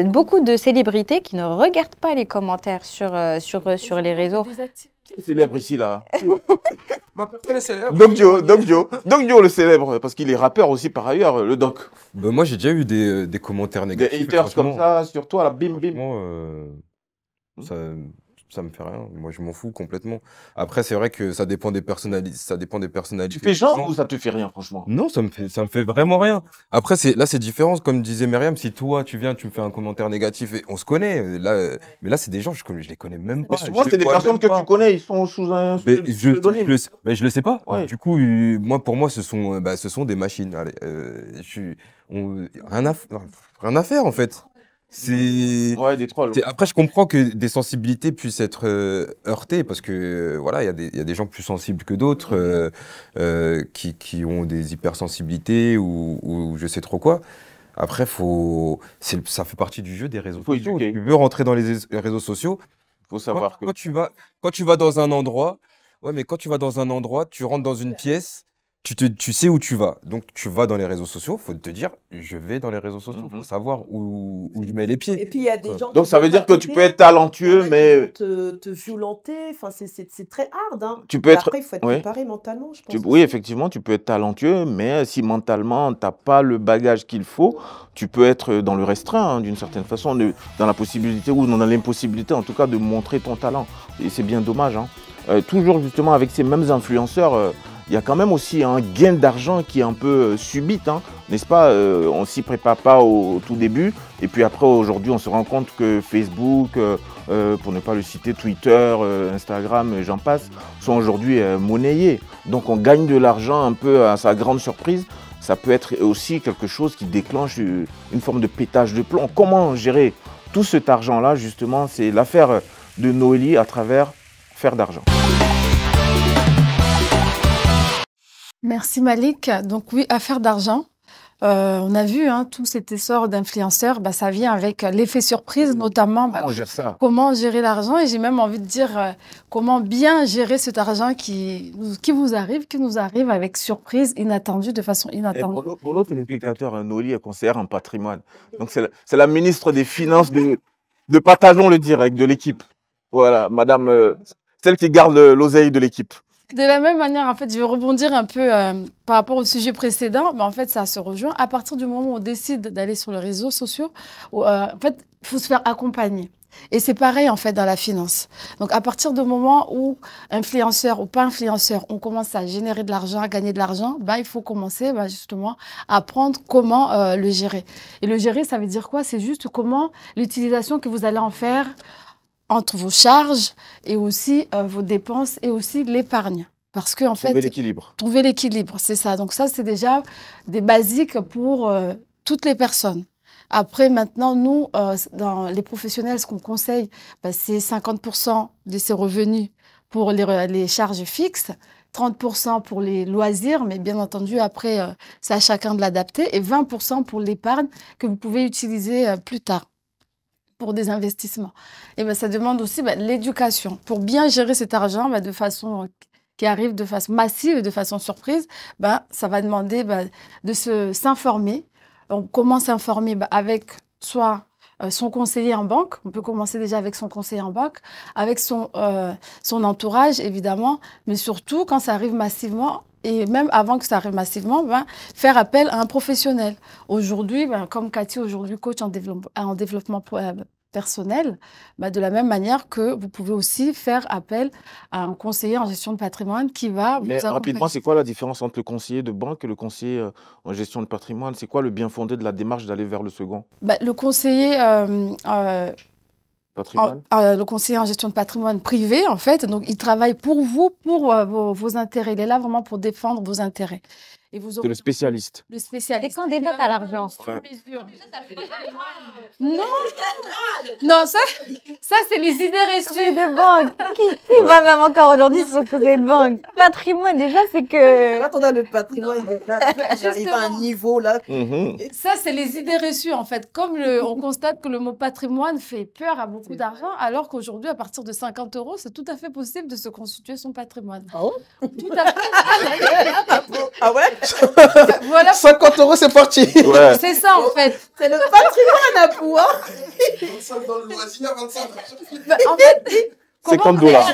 Beaucoup de célébrités qui ne regardent pas les commentaires sur les réseaux. Qui est célèbre ici, là? Ma personne est célèbre. Doc Dio, le célèbre, parce qu'il est rappeur aussi par ailleurs, le Doc. Bah, moi, j'ai déjà eu des commentaires Des négatifs. haters comme franchement, ça, sur toi, là, bim, bim. franchement, ça me fait rien. Moi, je m'en fous complètement. Après, c'est vrai que ça dépend des personnalités. Ça dépend des personnalités. Tu fais genre ou ça te fait rien, franchement? Non, ça me fait vraiment rien. Après, là, c'est différent. Comme disait Myriam, si toi, tu viens, tu me fais un commentaire négatif, et on se connaît. Mais là, c'est des gens, je les connais même pas. Mais souvent, Je c'est les des vois personnes même que pas. tu connais, ils sont sous un Mais pseudonyme. je le sais pas. Ouais. Du coup, pour moi, ce sont des machines. Allez, rien à faire, en fait. Ouais, des trolls. Après, je comprends que des sensibilités puissent être heurtées parce que voilà, il y a des gens plus sensibles que d'autres qui ont des hypersensibilités ou je sais trop quoi. Après, ça fait partie du jeu des réseaux Faut sociaux. éduquer. Tu veux rentrer dans les réseaux sociaux, Faut savoir que. quand tu vas dans un endroit, ouais, mais quand tu vas dans un endroit, tu rentres dans une pièce, tu sais où tu vas. Donc, tu vas dans les réseaux sociaux, il faut te dire, je vais dans les réseaux sociaux, il faut savoir où je mets les Et pieds. puis, il y a des gens Donc, qui ça veut veulent dire que tu peux être t'arrêter, il y en talentueux, a qui mais veulent te violenter. Enfin, c'est très hard, hein. tu peux Et être... après, il faut être Oui. préparé mentalement, je pense Oui, aussi. effectivement, tu peux être talentueux, mais si mentalement, tu n'as pas le bagage qu'il faut, tu peux être dans le restreint, hein, d'une certaine façon, dans la possibilité ou dans l'impossibilité, en tout cas, de montrer ton talent. Et c'est bien dommage. Hein. Toujours, justement, avec ces mêmes influenceurs, il y a quand même aussi un gain d'argent qui est un peu subite, hein, n'est-ce pas? On ne s'y prépare pas au tout début. Et puis après, aujourd'hui, on se rend compte que Facebook, pour ne pas le citer, Twitter, Instagram, j'en passe, sont aujourd'hui monnayés. Donc on gagne de l'argent un peu à sa grande surprise. Ça peut être aussi quelque chose qui déclenche une forme de pétage de plomb. Comment gérer tout cet argent-là, justement, c'est l'affaire de Noélie à travers Faire d'argent. Merci Malik. Donc oui, affaire d'argent. On a vu hein, tout cet essor d'influenceurs, bah, ça vient avec l'effet surprise, notamment bah, Comment on gère ça? comment gérer l'argent. Et j'ai même envie de dire comment bien gérer cet argent qui nous arrive avec surprise, inattendue, de façon Et inattendue. pour notre téléspectateur, Noélie est conseillère en patrimoine. Donc c'est la ministre des Finances de Patagon le direct, de l'équipe. Voilà, madame, celle qui garde l'oseille de l'équipe. De la même manière, en fait, je vais rebondir un peu par rapport au sujet précédent, mais en fait, ça se rejoint. À partir du moment où on décide d'aller sur les réseaux sociaux, en fait, il faut se faire accompagner. Et c'est pareil, en fait, dans la finance. Donc, à partir du moment où influenceur ou pas influenceur, on commence à générer de l'argent, à gagner de l'argent, bah, il faut commencer justement à apprendre comment le gérer. Et le gérer, ça veut dire quoi? C'est juste comment l'utilisation que vous allez en faire entre vos charges et aussi vos dépenses et aussi l'épargne. Parce que, en fait, Trouver l'équilibre. trouver l'équilibre, c'est ça. Donc ça, c'est déjà des basiques pour toutes les personnes. Après, maintenant, nous, dans les professionnels, ce qu'on conseille, bah, c'est 50% de ces revenus pour les charges fixes, 30% pour les loisirs, mais bien entendu, après, c'est à chacun de l'adapter, et 20% pour l'épargne que vous pouvez utiliser plus tard pour des investissements. Et ben, ça demande aussi l'éducation. Pour bien gérer cet argent de façon qui arrive de façon massive et de façon surprise, ça va demander de s'informer. Comment s'informer avec soit son conseiller en banque, on peut commencer déjà avec son conseiller en banque, avec son entourage évidemment, mais surtout quand ça arrive massivement, et même avant que ça arrive massivement, faire appel à un professionnel. Aujourd'hui, comme Cathy, aujourd'hui coach en développement personnel, de la même manière que vous pouvez aussi faire appel à un conseiller en gestion de patrimoine qui va vous Mais accompagner. rapidement, c'est quoi la différence entre le conseiller de banque et le conseiller en gestion de patrimoine? C'est quoi le bien fondé de la démarche d'aller vers le second Le conseiller patrimoine? le conseiller en gestion de patrimoine privé, en fait, donc il travaille pour vous, pour vos intérêts. Il est là vraiment pour défendre vos intérêts. Et vous C'est le spécialiste. le spécialiste. C'est quand des votes à l'argent. Ouais. Non, non, ça c'est les idées reçues. De banque. Qui va même encore aujourd'hui se s'occuper de banque? Patrimoine, déjà, c'est que. Quand on a le patrimoine, j'arrive à un niveau là. Mhm. Ça, c'est les idées reçues, en fait. Comme on constate que le mot patrimoine fait peur à beaucoup d'argent, alors qu'aujourd'hui, à partir de 50 €, c'est tout à fait possible de se constituer son patrimoine. Ah ouais? Tout à fait. Ah ouais? Voilà, 50 € c'est parti. Ouais. c'est ça, en fait. C'est le patrimoine à pouvoir. En fait, 50 comment- dollars.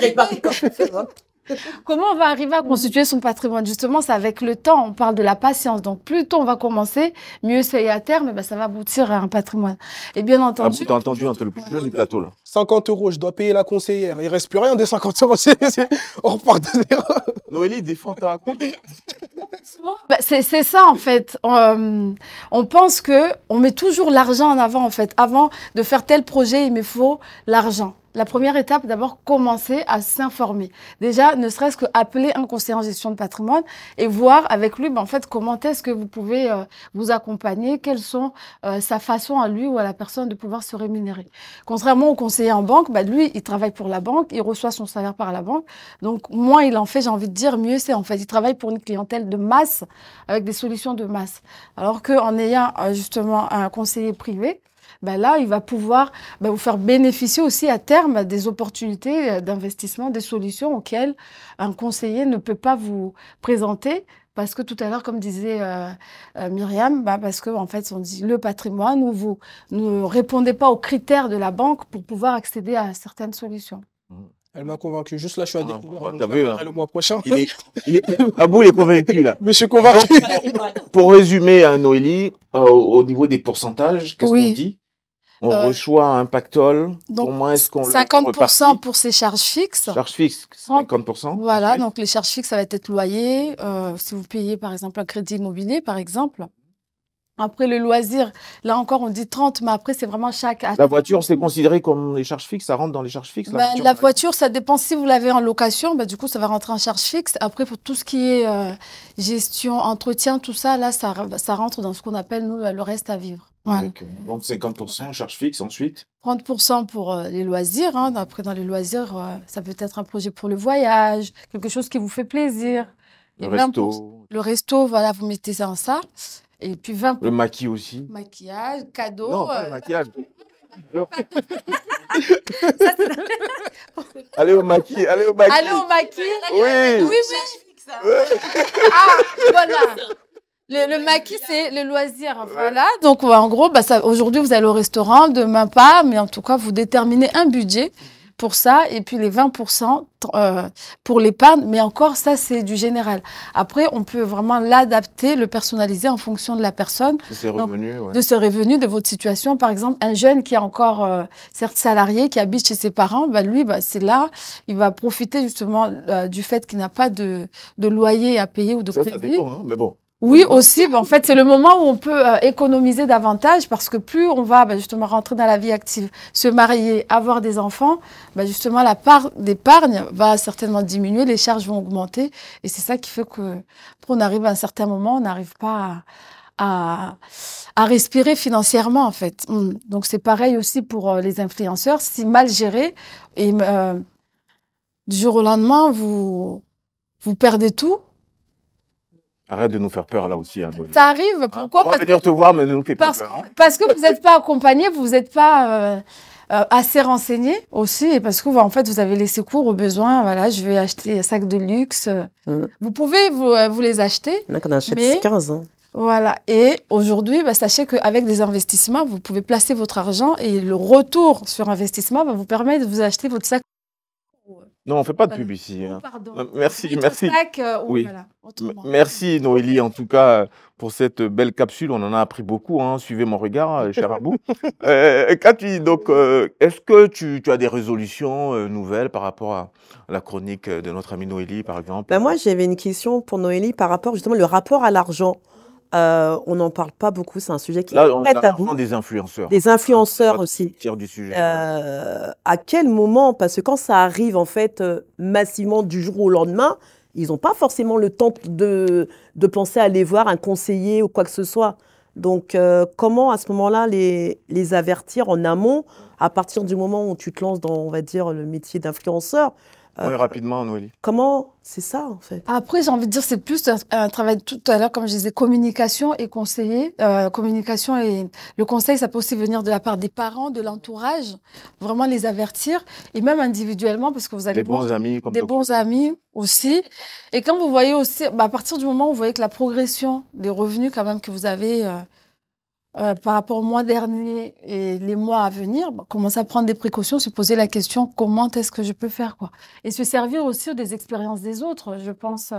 Comment on va arriver à constituer son patrimoine? Justement, c'est avec le temps, on parle de la patience. Donc, plus tôt on va commencer, mieux c'est. Et à terme, ça va aboutir à un patrimoine. Et bien Ah, entendu, t'as entendu entre le plus jeune du plateau là. 50 €, je dois payer la conseillère. Il reste plus rien des 50 €. On repart de zéro. Noélie, défends ta compte. c'est ça en fait. On pense que on met toujours l'argent en avant en fait. Avant de faire tel projet, il me faut l'argent. La première étape, d'abord, commencer à s'informer. Déjà, ne serait-ce qu'appeler un conseiller en gestion de patrimoine et voir avec lui, en fait, comment est-ce que vous pouvez vous accompagner, quelles sont sa façon à lui ou à la personne de pouvoir se rémunérer. Contrairement au conseiller en banque, lui, il travaille pour la banque, il reçoit son salaire par la banque. Donc, moins il en fait, j'ai envie de dire, mieux c'est. En fait, il travaille pour une clientèle de masse, avec des solutions de masse. Alors qu'en ayant justement un conseiller privé, là, il va pouvoir vous faire bénéficier aussi à terme des opportunités d'investissement, des solutions auxquelles un conseiller ne peut pas vous présenter Parce que tout à l'heure, comme disait Myriam, parce que en fait, on dit le patrimoine, où vous ne répondez pas aux critères de la banque pour pouvoir accéder à certaines solutions. Elle m'a convaincu. Juste là, je suis à découvrir. ouais, donc t'as je vu, la verrai hein. le mois prochain. Abou, il est convaincu, là. Mais je suis convaincu. Pour résumer, Noélie, au niveau des pourcentages, qu'est-ce qu'on Oui. dit? On Euh, reçoit un pactole. Donc, Comment est-ce qu'on le 50% repartit? pour ses charges fixes. Charge fixe, 50%. Voilà, Ensuite, donc les charges fixes, ça va être loyer. Si vous payez, par exemple, un crédit immobilier, par exemple. Après, le loisir, là encore, on dit 30, mais après, c'est vraiment chaque... la voiture, c'est considéré comme les charges fixes. Ça rentre dans les charges fixes, la voiture, La par exemple. voiture, ça dépend si vous l'avez en location, du coup, ça va rentrer en charge fixe. Après, pour tout ce qui est gestion, entretien, tout ça, là, ça rentre dans ce qu'on appelle, nous, le reste à vivre. Voilà. Ok. Donc 50% charge fixe, ensuite. 30% pour les loisirs. Hein. Après, dans les loisirs, ça peut être un projet pour le voyage, quelque chose qui vous fait plaisir. Le Et resto, le resto, voilà, vous mettez ça en ça. Et puis 20% le maquis aussi. maquillage, cadeaux. Non, pas le maquillage. Allez au maquis, allez au maquis. Allez au maquis. Oui. Oui, oui. Ah, voilà. Le maquis, c'est le loisir. Voilà. Donc, en gros, aujourd'hui, vous allez au restaurant, demain pas, mais en tout cas, vous déterminez un budget pour ça, et puis les 20% pour l'épargne, mais encore, ça, c'est du général. Après, on peut vraiment l'adapter, le personnaliser en fonction de la personne, De ses revenus, ouais. de ses revenus, de votre situation. Par exemple, un jeune qui est encore, certes salarié, qui habite chez ses parents, lui, c'est là, il va profiter justement du fait qu'il n'a pas de loyer à payer ou de Ça crédit. dépend, hein, mais bon. Oui, aussi. En fait, c'est le moment où on peut économiser davantage parce que plus on va justement rentrer dans la vie active, se marier, avoir des enfants, justement, la part d'épargne va certainement diminuer, les charges vont augmenter. Et c'est ça qui fait que, on arrive à un certain moment, on n'arrive pas à respirer financièrement, en fait. Donc, c'est pareil aussi pour les influenceurs. Si mal géré, et du jour au lendemain, vous perdez tout. Arrête de nous faire peur là aussi. Hein, Ça arrive. Pourquoi? On va venir te voir, mais ne nous fais pas Parce, peur. Hein. parce que vous n'êtes pas accompagné, vous n'êtes pas assez renseigné aussi, et parce que en fait, vous avez laissé cours aux besoins. Voilà, je vais acheter un sac de luxe. Vous pouvez vous les acheter. On achète Mais- 15 ans. Voilà. Et aujourd'hui, sachez qu'avec des investissements, vous pouvez placer votre argent et le retour sur investissement va vous permettre de vous acheter votre sac. Non, on ne fait pas de Voilà. pub ici. Hein. Pardon. Merci, Votre merci. sac, Oui. voilà, autrement. Merci Noélie, en tout cas, pour cette belle capsule. On en a appris beaucoup. Hein. Suivez mon regard, cher Abou. Cathy, donc, est-ce que tu as des résolutions nouvelles par rapport à la chronique de notre amie Noélie, par exemple? Moi, j'avais une question pour Noélie par rapport justement le rapport à l'argent. On n'en parle pas beaucoup, c'est un sujet qui Là, est on très a tabou. vraiment des influenceurs. Des influenceurs On va aussi. sortir du sujet. À quel moment, parce que quand ça arrive en fait massivement du jour au lendemain, ils n'ont pas forcément le temps de penser à aller voir un conseiller ou quoi que ce soit. Donc, comment à ce moment-là les avertir en amont, à partir du moment où tu te lances dans, on va dire, le métier d'influenceur? Oui, rapidement, Noélie. Comment c'est ça en fait? Après, j'ai envie de dire, c'est plus un travail tout à l'heure, comme je disais, communication et conseiller. Communication et le conseil, ça peut aussi venir de la part des parents, de l'entourage, vraiment les avertir, et même individuellement, parce que vous allez Des bons amis comme des toi. bons amis aussi. Et quand vous voyez aussi, à partir du moment où vous voyez que la progression des revenus quand même que vous avez par rapport au mois dernier et les mois à venir, commencer à prendre des précautions, se poser la question comment est-ce que je peux faire, quoi. Et se servir aussi des expériences des autres, je pense.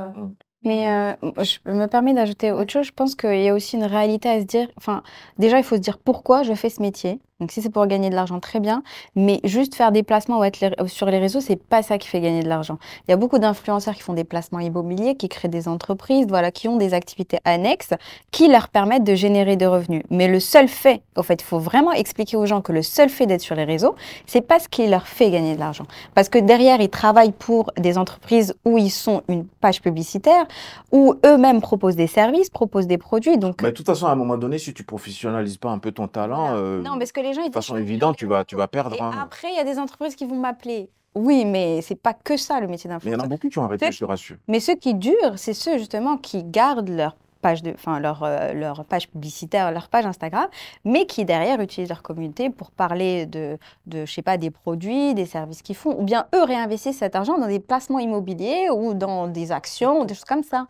Mais je me permets d'ajouter autre chose. Je pense qu'il y a aussi une réalité à se dire. Enfin, déjà, il faut se dire pourquoi je fais ce métier. Donc, si c'est pour gagner de l'argent, très bien. Mais juste faire des placements ou être sur les réseaux, c'est pas ça qui fait gagner de l'argent. Il y a beaucoup d'influenceurs qui font des placements immobiliers, qui créent des entreprises, voilà, qui ont des activités annexes qui leur permettent de générer des revenus. Mais le seul fait, au fait, il faut vraiment expliquer aux gens que le seul fait d'être sur les réseaux, c'est pas ce qui leur fait gagner de l'argent. Parce que derrière, ils travaillent pour des entreprises où ils sont une page publicitaire, où eux-mêmes proposent des services, proposent des produits. Donc, Mais de toute façon, à un moment donné, si tu professionnalises pas un peu ton talent, non, parce que les gens, ils de façon évidente, tu vas perdre. Et Hein. après, il y a des entreprises qui vont m'appeler. Oui, mais c'est pas que ça le métier Mais il y en d'influenceur. a beaucoup qui ont arrêté, C'est- je te rassure. Mais ceux qui durent, c'est ceux justement qui gardent leur page leur page publicitaire, leur page Instagram, mais qui derrière utilisent leur communauté pour parler de je sais pas, des produits, des services qu'ils font, ou bien eux réinvestissent cet argent dans des placements immobiliers ou dans des actions, ou des choses comme ça.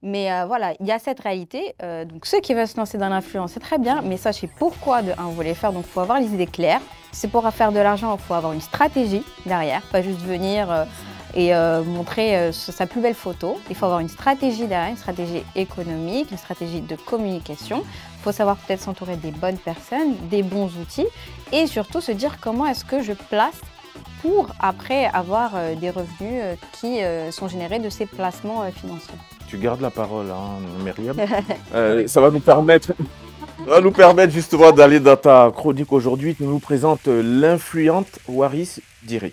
Mais voilà, il y a cette réalité. Donc, ceux qui veulent se lancer dans l'influence, c'est très bien, mais sachez pourquoi vous voulez faire. Donc, il faut avoir les idées claires. C'est pour faire de l'argent, il faut avoir une stratégie derrière, pas juste venir et montrer sa plus belle photo. Il faut avoir une stratégie derrière, une stratégie économique, une stratégie de communication. Il faut savoir peut-être s'entourer des bonnes personnes, des bons outils et surtout se dire comment est-ce que je place pour après avoir des revenus qui sont générés de ces placements financiers. Tu gardes la parole, hein, Myriam. Ça va nous permettre justement d'aller dans ta chronique aujourd'hui. Tu nous présentes l'influente Waris Dirie.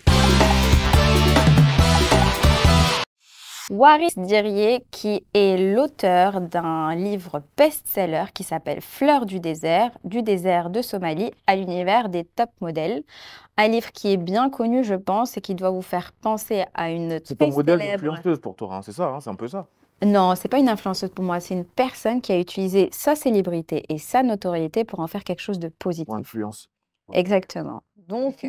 Waris Dirie, qui est l'auteur d'un livre best-seller qui s'appelle Fleurs du désert de Somalie à l'univers des top modèles. Un livre qui est bien connu, je pense, et qui doit vous faire penser à une C'est ton très modèle célèbre... d'influenceuse pour toi, hein, c'est ça, hein, c'est un peu ça. Non, c'est pas une influenceuse pour moi, c'est une personne qui a utilisé sa célébrité et sa notoriété pour en faire quelque chose de positif. Pour influence. Exactement. Donc,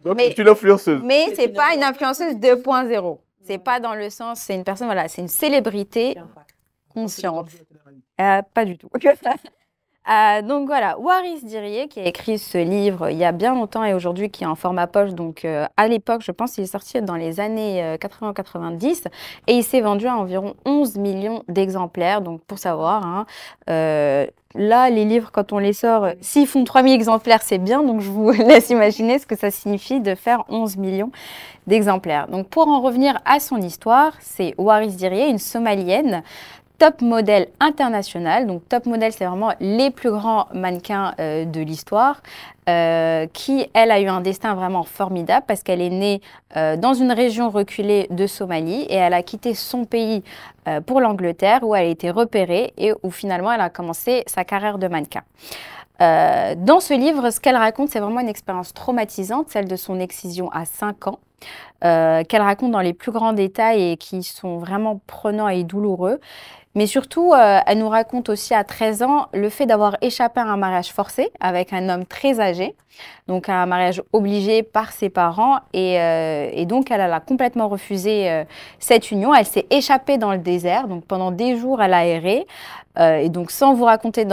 Donc, Mais- tu es l'influenceuse. mais c'est pas une influenceuse 2.0. C'est pas dans le sens, c'est une personne, voilà, c'est une célébrité consciente. Pas du tout. Donc voilà, Waris Dirie qui a écrit ce livre il y a bien longtemps et aujourd'hui qui est en format poche. Donc à l'époque, je pense qu'il est sorti dans les années 80-90 et il s'est vendu à environ 11 millions d'exemplaires. Donc pour savoir, hein, là, les livres, quand on les sort, s'ils font 3000 exemplaires, c'est bien. Donc je vous laisse imaginer ce que ça signifie de faire 11 millions d'exemplaires. Donc pour en revenir à son histoire, c'est Waris Dirie, une Somalienne, top modèle international. Donc top modèle, c'est vraiment les plus grands mannequins de l'histoire, qui, elle, a eu un destin vraiment formidable parce qu'elle est née dans une région reculée de Somalie et elle a quitté son pays pour l'Angleterre où elle a été repérée et où finalement elle a commencé sa carrière de mannequin. Dans ce livre, ce qu'elle raconte, c'est vraiment une expérience traumatisante, celle de son excision à 5 ans, qu'elle raconte dans les plus grands détails et qui sont vraiment prenants et douloureux. Mais surtout, elle nous raconte aussi à 13 ans le fait d'avoir échappé à un mariage forcé avec un homme très âgé, donc un mariage obligé par ses parents. Et donc, elle a complètement refusé cette union. Elle s'est échappée dans le désert. Donc, pendant des jours, elle a erré. Et donc, sans vous raconter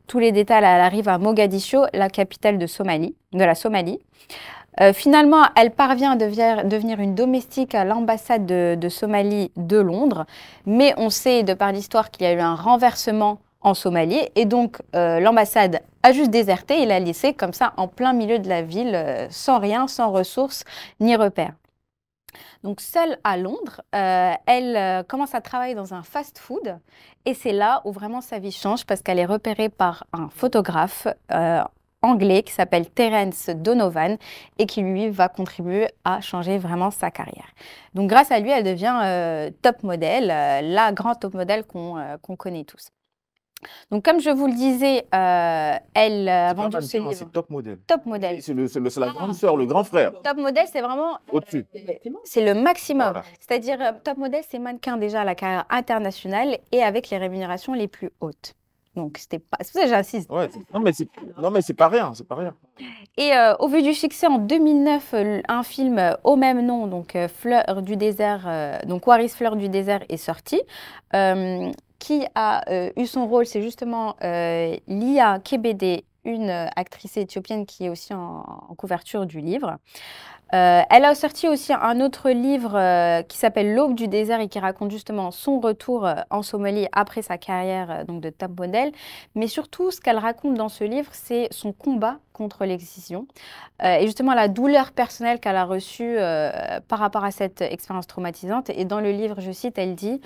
tous les détails, elle arrive à Mogadiscio, la capitale de la Somalie. Finalement, elle parvient à devenir une domestique à l'ambassade de Somalie de Londres, mais on sait de par l'histoire qu'il y a eu un renversement en Somalie et donc l'ambassade a juste déserté et l'a laissée comme ça en plein milieu de la ville, sans rien, sans ressources ni repères. Donc seule à Londres, elle commence à travailler dans un fast-food et c'est là où vraiment sa vie change parce qu'elle est repérée par un photographe anglais qui s'appelle Terence Donovan et qui lui va contribuer à changer vraiment sa carrière. Donc grâce à lui, elle devient top modèle, la grande top modèle qu'on connaît tous. Donc comme je vous le disais, elle a vendu ce livre. C'est top modèle. Top modèle. C'est la grande sœur, le grand frère. Top modèle, c'est vraiment Au-dessus. c'est le maximum. Voilà. C'est-à-dire top modèle, c'est mannequin déjà à la carrière internationale et avec les rémunérations les plus hautes. Donc c'était pas, c'est pour ça que j'insiste. Ouais, non, mais c'est pas rien, c'est pas rien. Et au vu du succès, en 2009, un film au même nom, donc Fleurs du désert, donc Waris Fleurs du désert est sorti. Qui a eu son rôle, c'est justement Lia Kebede, une actrice éthiopienne qui est aussi en couverture du livre. Elle a sorti aussi un autre livre qui s'appelle L'Aube du désert et qui raconte justement son retour en Somalie après sa carrière donc de top modèle. Mais surtout, ce qu'elle raconte dans ce livre, c'est son combat contre l'excision et justement la douleur personnelle qu'elle a reçue par rapport à cette expérience traumatisante. Et dans le livre, je cite, elle dit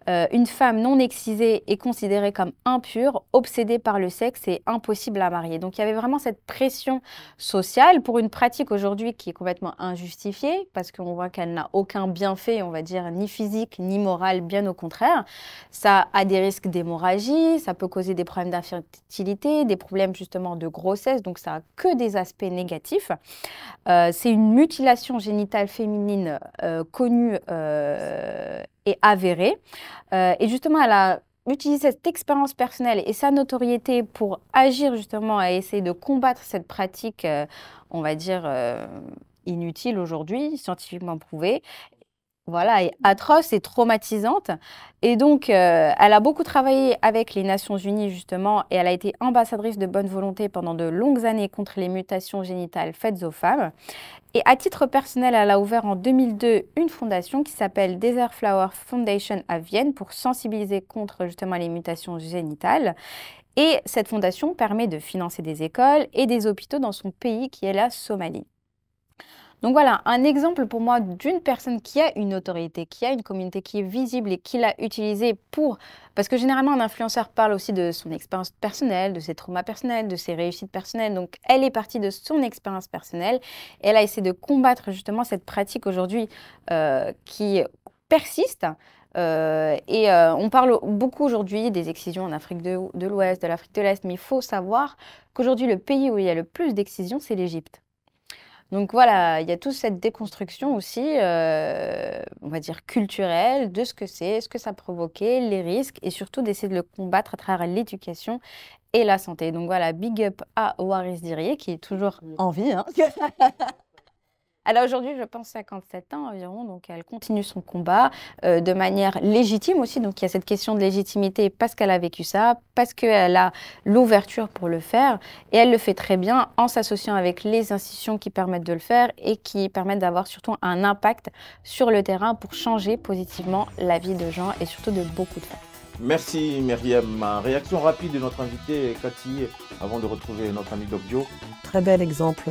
une femme non excisée est considérée comme impure, obsédée par le sexe et impossible à marier. Donc il y avait vraiment cette pression sociale pour une pratique aujourd'hui qui est complètement injustifiée parce qu'on voit qu'elle n'a aucun bienfait, on va dire, ni physique ni moral, bien au contraire. Ça a des risques d'hémorragie, ça peut causer des problèmes d'infertilité, des problèmes justement de grossesse, donc ça a que des aspects négatifs. C'est une mutilation génitale féminine connue et avérée. Et justement, elle a utilisé cette expérience personnelle et sa notoriété pour agir justement à essayer de combattre cette pratique, on va dire, inutile aujourd'hui, scientifiquement prouvée. voilà, est atroce et traumatisante. Et donc, elle a beaucoup travaillé avec les Nations Unies, justement, et elle a été ambassadrice de bonne volonté pendant de longues années contre les mutations génitales faites aux femmes. Et à titre personnel, elle a ouvert en 2002 une fondation qui s'appelle Desert Flower Foundation à Vienne pour sensibiliser contre justement les mutations génitales. Et cette fondation permet de financer des écoles et des hôpitaux dans son pays qui est la Somalie. Donc voilà, un exemple pour moi d'une personne qui a une autorité, qui a une communauté qui est visible et qui l'a utilisée pour... Parce que généralement, un influenceur parle aussi de son expérience personnelle, de ses traumas personnels, de ses réussites personnelles. Donc elle est partie de son expérience personnelle et elle a essayé de combattre justement cette pratique aujourd'hui qui persiste. On parle beaucoup aujourd'hui des excisions en Afrique de l'Ouest, de l'Afrique de l'Est, mais il faut savoir qu'aujourd'hui, le pays où il y a le plus d'excisions, c'est l'Égypte. Donc voilà, il y a toute cette déconstruction aussi, on va dire culturelle, de ce que c'est, ce que ça provoquait, les risques, et surtout d'essayer de le combattre à travers l'éducation et la santé. Donc voilà, big up à Waris Dirie, qui est toujours en vie, hein. Elle a aujourd'hui, je pense, 57 ans environ, donc elle continue son combat de manière légitime aussi. Donc il y a cette question de légitimité parce qu'elle a vécu ça, parce qu'elle a l'ouverture pour le faire. Et elle le fait très bien en s'associant avec les institutions qui permettent de le faire et qui permettent d'avoir surtout un impact sur le terrain pour changer positivement la vie de gens et surtout de beaucoup de femmes. Merci Myriam. Réaction rapide de notre invitée Cathy avant de retrouver notre ami Doc Joe. Très bel exemple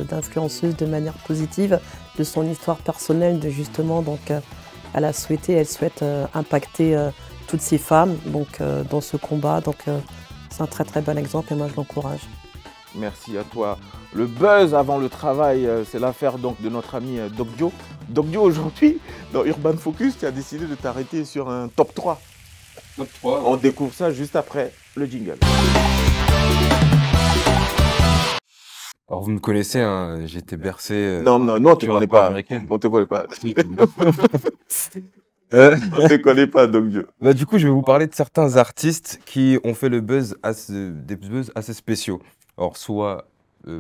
d'influenceuse de manière positive, de son histoire personnelle, de justement, donc elle souhaite impacter toutes ces femmes donc, dans ce combat. Donc c'est un très très bon exemple et moi je l'encourage. Merci à toi. Le buzz avant le travail, c'est l'affaire donc de notre ami Doc Joe. Doc Joe, aujourd'hui, dans Urban Focus, tu as décidé de t'arrêter sur un top 3. Top 3. On découvre ça juste après le jingle. Alors vous me connaissez, hein, j'ai été bercé. Non, on ne te connaît pas. Américaine. On ne te connaît pas. On ne te connaît pas, Doc Joe. Bah, du coup, je vais vous parler de certains artistes qui ont fait des buzz assez spéciaux. Alors, soit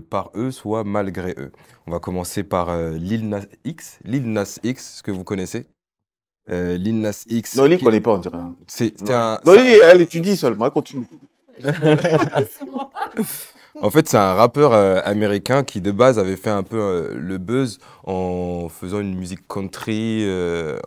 par eux, soit malgré eux. On va commencer par Lil Nas X. Lil Nas X, ce que vous connaissez. Lil Nas X. Non, il ne connaît pas, on dirait. C'était un. Non, elle étudie seulement, continue. En fait, c'est un rappeur américain qui, de base, avait fait un peu le buzz en faisant une musique country,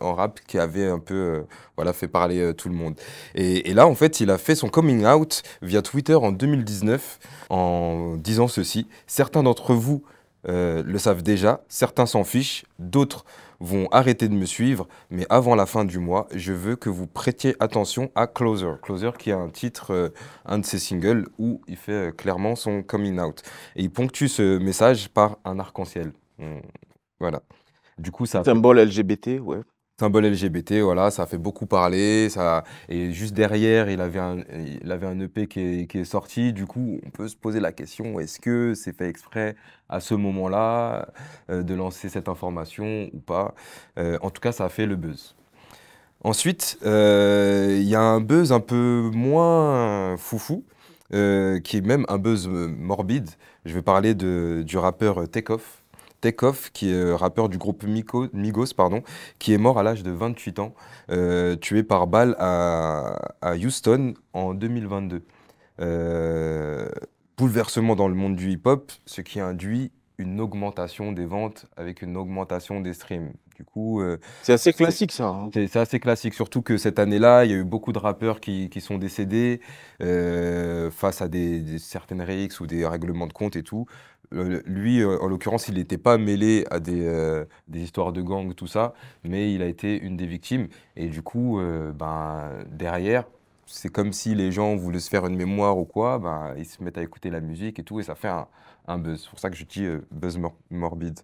en rap, qui avait un peu voilà, fait parler tout le monde. Et là, en fait, il a fait son coming out via Twitter en 2019 en disant ceci. Certains d'entre vous le savent déjà, certains s'en fichent, d'autres vont arrêter de me suivre, mais avant la fin du mois, je veux que vous prêtiez attention à Closer. Closer qui est un titre, un de ses singles, où il fait clairement son coming out. Et il ponctue ce message par un arc-en-ciel. Voilà. Du coup, ça Symbole LGBT, ouais. symbole LGBT, voilà, ça a fait beaucoup parler. Et juste derrière, il avait un EP qui est sorti. Du coup, on peut se poser la question, est-ce que c'est fait exprès à ce moment-là de lancer cette information ou pas? En tout cas, ça a fait le buzz. Ensuite, il y a un buzz un peu moins foufou, qui est même un buzz morbide. Je vais parler du rappeur Takeoff. Takeoff, qui est rappeur du groupe Migos, pardon, qui est mort à l'âge de 28 ans, tué par balle à Houston en 2022. Bouleversement dans le monde du hip-hop, ce qui induit une augmentation des ventes avec une augmentation des streams. Du coup, C'est assez classique, ça. Hein. c'est assez classique, surtout que cette année-là, il y a eu beaucoup de rappeurs qui sont décédés face à certaines rixes ou des règlements de compte et tout. Lui, en l'occurrence, il n'était pas mêlé à des histoires de gang, tout ça, mais il a été une des victimes. Et du coup, derrière, c'est comme si les gens voulaient se faire une mémoire ou quoi, ils se mettent à écouter la musique et tout, et ça fait un buzz. C'est pour ça que je dis buzz morbide.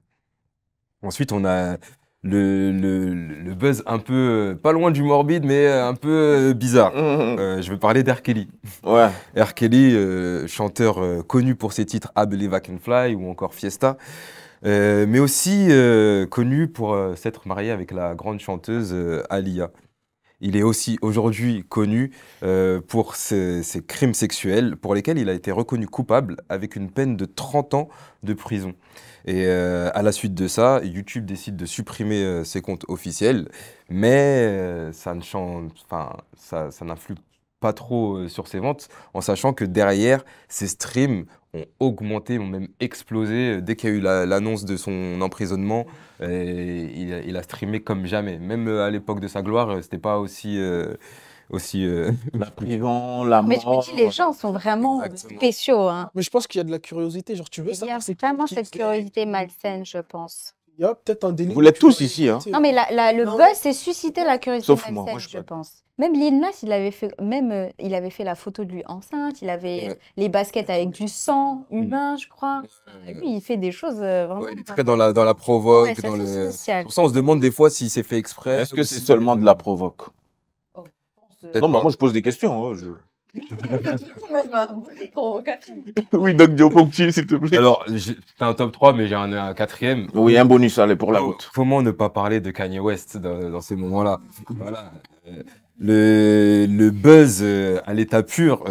Ensuite, on a le buzz un peu, pas loin du morbide, mais un peu bizarre. Je vais parler d'R. Kelly. Ouais. R. Kelly, chanteur connu pour ses titres I Believe I Can Fly ou encore Fiesta, mais aussi connu pour s'être marié avec la grande chanteuse Aaliyah. il est aussi aujourd'hui connu pour ses crimes sexuels pour lesquels il a été reconnu coupable avec une peine de 30 ans de prison. Et à la suite de ça, YouTube décide de supprimer ses comptes officiels, mais ça ne change, enfin, ça n'influe pas trop sur ses ventes, en sachant que derrière, ses streams ont augmenté, ont même explosé. Dès qu'il y a eu l'annonce de son emprisonnement, il a streamé comme jamais. Même à l'époque de sa gloire, c'était pas aussi... La prison, la Mais je me mort. dis, les gens sont vraiment Exactement. spéciaux. Hein. Mais je pense qu'il y a de la curiosité. Genre, tu veux Il y savoir a c'est vraiment qui cette c'est. curiosité malsaine, je pense. Il y a peut-être un délire. Vous l'êtes tous ici, hein. Non, mais le Non, buzz, c'est susciter la curiosité Sauf moi, malsaine, moi, je je peux. pense. Même Lil Nas, il avait fait, il avait fait la photo de lui enceinte, il avait Ouais. les baskets avec du sang humain, je crois. Lui, il fait des choses vraiment... Ouais, il est très dans la provoque, Ouais, c'est dans assez le... social. Pour ça, on se demande des fois s'il s'est fait exprès. Est-ce que ou c'est si- seulement de la provoque? Peut-être Non, bah, pas. moi je pose des questions. Oui, Doc Dio, ponctue, s'il te plaît. Alors, c'est un top 3, mais j'ai un quatrième. Oui, un bonus, allez, pour la Oh, route. Comment ne pas parler de Kanye West dans ces moments-là? Voilà. Le buzz à l'état pur,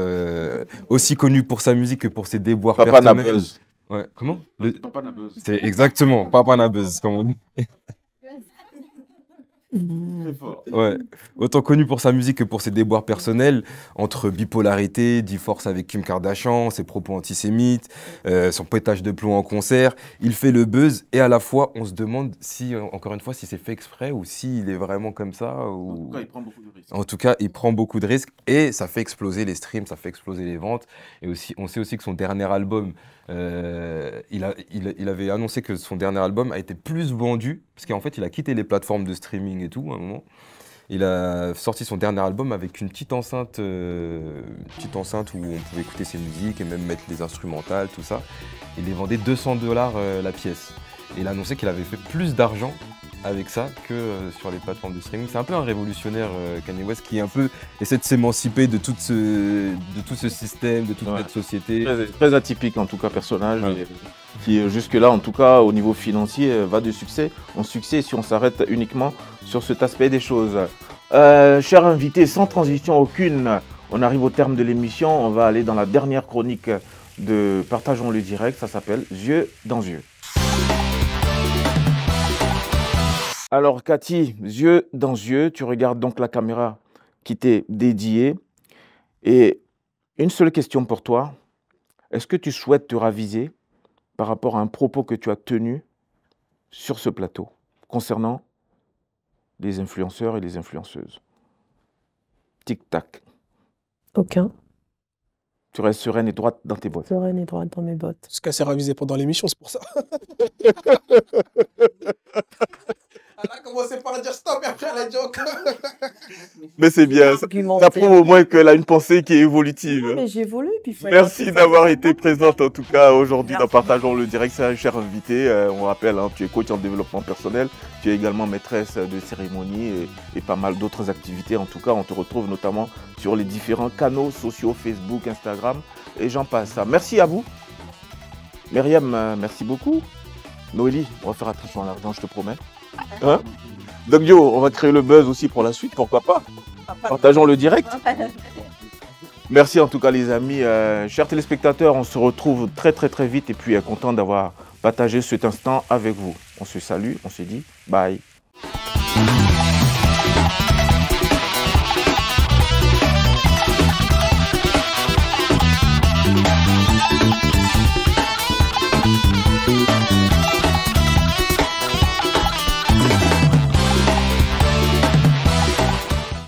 aussi connu pour sa musique que pour ses déboires Papa n'a personnels. buzz. Ouais, comment? Papa n'a buzz. C'est exactement, Papa n'a buzz, comme on dit. Ouais. Autant connu pour sa musique que pour ses déboires personnels, entre bipolarité, divorce avec Kim Kardashian, ses propos antisémites, son pétage de plomb en concert, il fait le buzz et à la fois on se demande si, encore une fois, si c'est fait exprès ou s'il est vraiment comme ça. Ou... il prend beaucoup de risques. En tout cas, il prend beaucoup de risques et ça fait exploser les streams, ça fait exploser les ventes. Et aussi, on sait aussi que son dernier album, il avait annoncé que son dernier album a été plus vendu, parce qu'en fait, il a quitté les plateformes de streaming et tout à un moment. Il a sorti son dernier album avec une petite enceinte où on pouvait écouter ses musiques et même mettre les instrumentales, tout ça. Il les vendait $200 la pièce. Et il a annoncé qu'il avait fait plus d'argent avec ça que sur les plateformes de streaming. C'est un peu un révolutionnaire, Kanye West, qui un peu essaie de s'émanciper de tout ce système, de toute Ouais. cette société. Très atypique en tout cas, personnage, Ouais. et qui jusque-là, en tout cas au niveau financier, va de succès en succès si on s'arrête uniquement sur cet aspect des choses. Chers invités, sans transition aucune, on arrive au terme de l'émission. On va aller dans la dernière chronique de Partageons le direct. Ça s'appelle Yeux dans yeux. Alors Cathy, yeux dans yeux, tu regardes donc la caméra qui t'est dédiée. Et une seule question pour toi. Est-ce que tu souhaites te raviser par rapport à un propos que tu as tenu sur ce plateau concernant les influenceurs et les influenceuses? Tic-tac. Aucun. Tu restes sereine et droite dans tes bottes. Sereine et droite dans mes bottes. Parce qu'elle s'est ravisée pendant l'émission, c'est pour ça. Elle a commencé par dire stop et après elle a dit encore. Mais c'est bien, ça Argumenter. prouve au moins qu'elle a une pensée qui est évolutive. Mais j'évolue, puis il faut être Merci un peu d'avoir facile. été présente en tout cas aujourd'hui dans Merci. Partageons le direct. C'est un cher invité. On rappelle, hein, tu es coach en développement personnel. Tu es également maîtresse de cérémonie et pas mal d'autres activités. En tout cas, on te retrouve notamment sur les différents canaux sociaux, Facebook, Instagram et j'en passe. Merci à vous. Myriam, merci beaucoup. Noélie, on va faire attention à l'argent, je te promets. Hein? Doc Dio, on va créer le buzz aussi pour la suite, pourquoi pas? Partageons le direct. Merci en tout cas les amis. Chers téléspectateurs, on se retrouve très vite et puis content d'avoir partagé cet instant avec vous. On se salue, on se dit bye.